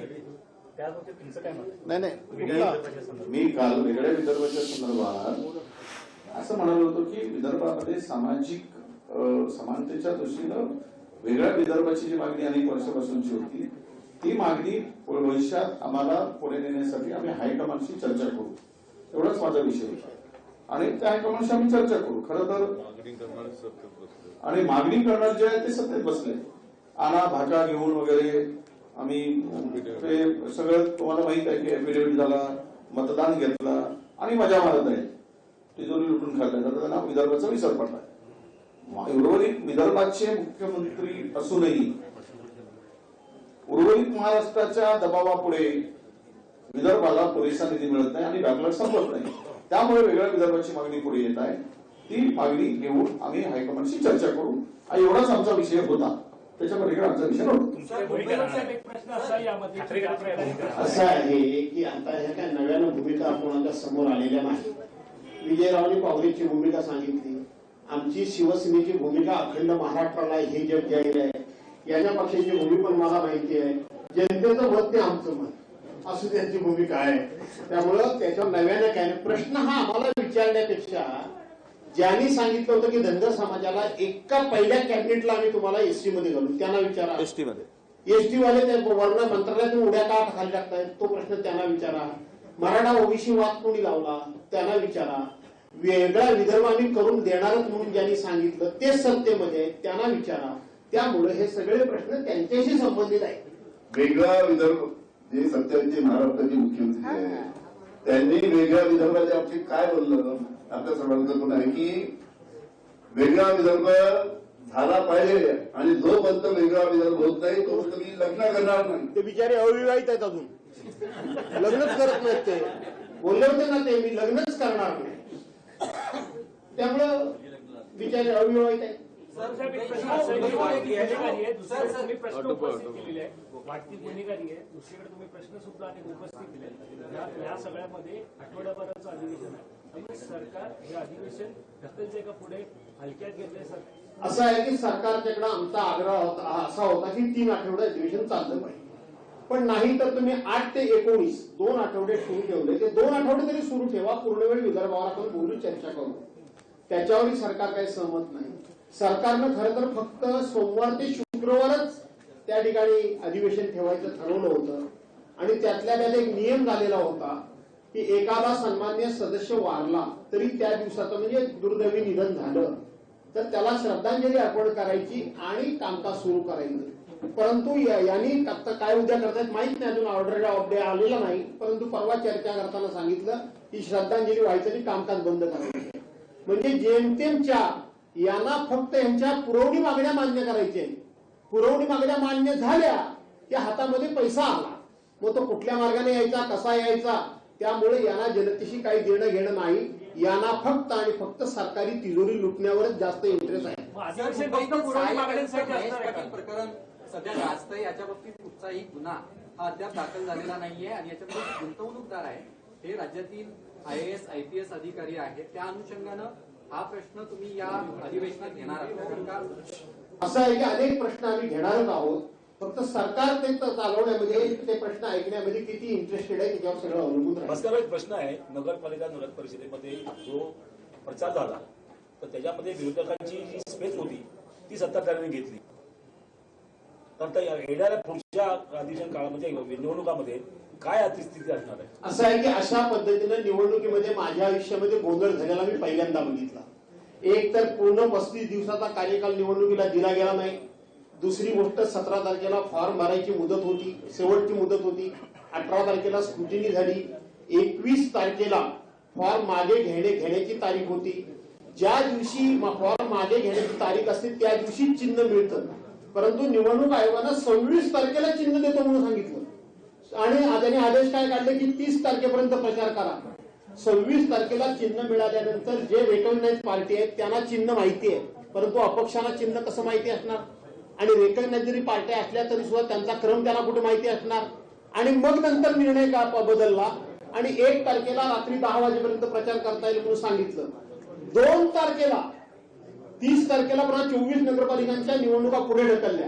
त्या बाबतीत तुमचं काय मत आहे? नाही वेगळ्या विदर्भाच्या संदर्भात. मी काल वेगळ्या विदर्भाच्या संदर्भात असं म्हणालो होतो की विदर्भामध्ये सामाजिक समानतेच्या दृष्टीनं वेगळ्या विदर्भाची जी मागणी अनेक वर्षापासूनची होती, ती मागणी भविष्यात आम्हाला पुढे नेण्यासाठी आम्ही हायकमांडशी चर्चा करू, एवढाच माझा विषय होता. आणि त्या हायकमांडशी आम्ही चर्चा करू. खरं तर आणि मागणी करणार जे आहे ते सत्तेत बसले, आना भाका घेऊन वगैरे आम्ही ते सगळं तुम्हाला माहित आहे की एफिडेव्हिट झाला, मतदान घेतला आणि मजा मारत आहे, तिजोरी लुटून खाल्ल्या जातात. त्यांना विदर्भाचा विसर पडला. उर्वरित विदर्भाचे मुख्यमंत्री असूनही उर्वरित महाराष्ट्राच्या दबावापुढे विदर्भाला पुरेसा निधी मिळत नाही आणि बॅकलॉग संपत नाही. त्यामुळे वेगळ्या विदर्भाची मागणी पुढे येत आहे. ती मागणी घेऊन आम्ही हायकमांडशी चर्चा करू. आणि एवढाच आमचा विषय होता, त्याच्या पलीकडे आमचा विषय नव्हता. असं आहे की आता ह्या काय नव्यानं भूमिका आपल्या समोर आलेल्या नाही. विजयरावांनी काँग्रेसची भूमिका सांगितली, आमची शिवसेनेची भूमिका अखंड महाराष्ट्राला हे जग जाहीर आहे. याच्या पक्षाची भूमिका पण मला माहिती आहे. जनतेचं मत ते आमचं मत असं त्यांची भूमिका आहे. त्यामुळं त्याच्या नव्याने काय प्रश्न हा आम्हाला विचारण्यापेक्षा ज्यांनी सांगितलं होतं की धनगर समाजाला एका पहिल्या कॅबिनेटला आम्ही तुम्हाला एसटी मध्ये घालू, त्यांना विचारा. एसटी मध्ये एसटी वाले त्या वर्ण मंत्रालयातून उड्या का खाली टाकतायत तो प्रश्न त्यांना विचारा. मराठा ओबीसी वाद कोणी लावला त्यांना विचारा. वेगळा विदर्भ आम्ही करून देणारच म्हणून ज्यांनी सांगितलं ते सत्तेमध्ये त्यांना विचारा. त्यामुळे हे सगळे प्रश्न त्यांच्याशी संबंधित आहेत. वेगळा विदर्भ जे सत्याचे महाराष्ट्राचे मुख्यमंत्री आहेत, त्यांनी वेगळ्या विदर्भाच्या बाबतीत काय बोललं आपल्या सर्वांचं पण आहे की वेगळा विदर्भ झाला पाहिजे आणि जोपर्यंत वेगळा विदर्भ होत नाही तोपर्यंत मी लग्न करणार नाही. ते बिचारे अविवाहित आहेत, अजून लग्नच करत नाहीत. ते बोलले होते ना ते मी लग्नच करणार नाही. त्यामुळं बिचारे अविवाहित आहेत. वाढती भूमिका आहे, दुसरीकडे तुम्ही प्रश्न सुद्धा उपस्थित केले. या सगळ्यामध्ये आठवड्याभराचं अधिवेशन आहे, त्यामुळे सरकार हे अधिवेशन ढकलते का पुढे, हलक्यात घेतले? सर असं आहे की सरकारच्याकडे आमचा आग्रह होता असा होता की 3 आठवडे अधिवेशन चाललं पाहिजे, पण नाही तर तुम्ही 8 ते 19 2 आठवडे सुरू ठेवले. ते 2 आठवडे तरी सुरू ठेवा. पूर्ण वेळ विदर्भावर आपण बोलू, चर्चा करू. त्याच्यावरही सरकार काही सहमत नाही. सरकारनं खरं तर फक्त सोमवार ते शुक्रवारच त्या ठिकाणी अधिवेशन ठेवायचं ठरवलं होतं आणि त्यातल्या त्यात एक नियम झालेला होता की एखादा सन्मान्य सदस्य वारला तरी त्या दिवसाचं म्हणजे दुर्दैवी निधन झालं तर त्याला श्रद्धांजली अर्पण करायची आणि कामकाज सुरू करायचं. परंतु यांनी आता काय उद्या करतायत माहित नाही, अजून ऑर्डर ऑफ डे आलेला नाही. परंतु परवा चर्चा करताना सांगितलं की श्रद्धांजली व्हायचं आणि कामकाज बंद करायचं. म्हणजे जेमतेमच्या यांना फक्त यांच्या पुरवणी मागण्या मान्य करायच्या. पुरवणी मागण्या मान्य झाल्या की हातामध्ये पैसा आला, मग तो कुठल्या मार्गाने यायचा, कसा यायचा, त्यामुळे यांना जनतेशी काही देणं घेणं नाही. यांना फक्त आणि फक्त सरकारी तिजोरी लुटण्यावरच जास्त इंटरेस्ट आहे. प्रकरण सध्या गाजतंय, याच्या बाबतीत कुठचाही गुन्हा हा अद्याप दाखल झालेला नाहीये आणि याच्यामध्ये गुंतवणूकदार आहे, हे राज्यातील IAS IPS अधिकारी आहेत. त्या अनुषंगानं हा प्रश्न तुम्ही या अधिवेशनात घेणार आहात? असं आहे की अनेक प्रश्न आम्ही घेणारच आहोत, फक्त सरकार ते चालवण्यामध्ये ते प्रश्न ऐकण्यामध्ये किती इंटरेस्टेड आहे त्याच्यावर सगळं अवलंबून राहील. एक प्रश्न आहे, नगरपालिका नगर परिषदेमध्ये जो प्रचार झाला तर त्याच्यामध्ये विरोधकांची जी स्पेस होती ती सत्ताधाऱ्यांनी घेतली. तर येणाऱ्या पुढच्या अधिवेशन काळामध्ये निवडणुकामध्ये काय स्थिती असणार आहे? असं आहे की अशा पद्धतीनं निवडणुकीमध्ये माझ्या आयुष्यामध्ये गोंधळ झालेला मी पहिल्यांदा बघितला. एक तर पूर्ण 35 दिवसाचा कार्यकाल निवडणुकीला दिला गेला नाही. दुसरी गोष्ट 17 तारखेला फॉर्म भरायची मुदत होती, शेवटची मुदत होती. 18 तारखेला स्क्रुटिनी झाली. 21 तारखेला फॉर्म मागे घेण्याची तारीख होती. ज्या दिवशी फॉर्म मागे घेण्याची तारीख असते त्या दिवशी चिन्ह मिळतं परंतु निवडणूक आयोगानं 26 तारखेला चिन्ह देतो म्हणून सांगितलं आणि त्यांनी आदेश काय काढले की 30 तारखेपर्यंत प्रचार करा. 26 तारखेला चिन्ह मिळाल्यानंतर जे रेकग्नाइज पार्टी आहेत त्यांना चिन्ह माहिती आहे, परंतु अपक्षांना चिन्ह कसं माहिती असणार आणि रेकग्नाइज जरी पार्ट्या असल्या तरी सुद्धा त्यांचा क्रम त्यांना कुठे माहिती असणार. आणि मग नंतर निर्णय का बदलला आणि 1 तारखेला रात्री 10 वाजेपर्यंत प्रचार करता येईल म्हणून सांगितलं. 2 तारखेला 30 तारखेला पुन्हा 24 नगरपालिकांच्या निवडणुका पुढे ढकलल्या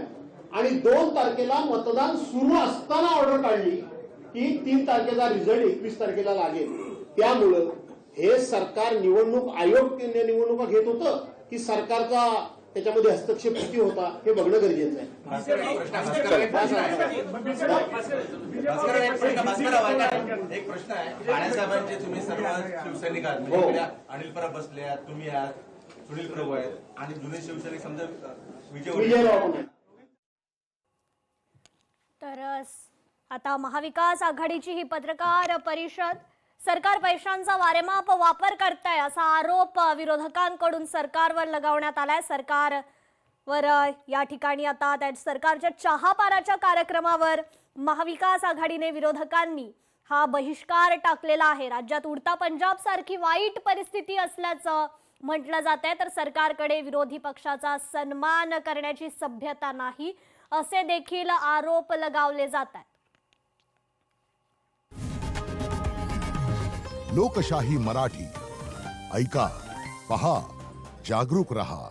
आणि 2 तारखेला मतदान सुरू असताना ऑर्डर काढली की 3 तारखेचा रिझल्ट 21 तारखेला लागेल. त्यामुळं हे सरकार निवडणूक आयोग निवडणुका घेत होतं की सरकारचा त्याच्यामध्ये हस्तक्षेप किती होता हे बघणं गरजेचं आहे. एक प्रश्न आहे, बाळासाहेबांचे तुम्ही सर्व शिवसैनिक आहात, अनिल परब बसले आहात, तुम्ही आहात, सुनील प्रभू आहेत आणि जुने शिवसैनिक समजा विजयराव पण आहे. तर आता महाविकास आघाडीची ही पत्रकार परिषद सरकार पैशांचा वारेमाप वापर करताय असा आरोप विरोधकांकडून सरकारवर लगावण्यात आलाय. सरकारवर या ठिकाणी आता त्या सरकारच्या चहापानाच्या कार्यक्रमावर महाविकास आघाडीने विरोधकांनी हा बहिष्कार टाकलेला आहे. राज्यात उडता पंजाब सारखी वाईट परिस्थिती असल्याचं म्हटलं जात आहे, तर सरकारकडे विरोधी पक्षाचा सन्मान करण्याची सभ्यता नाही असे देखील आरोप लगावले जात आहेत. लोकशाही मराठी ऐका, पहा, जागरूक रहा.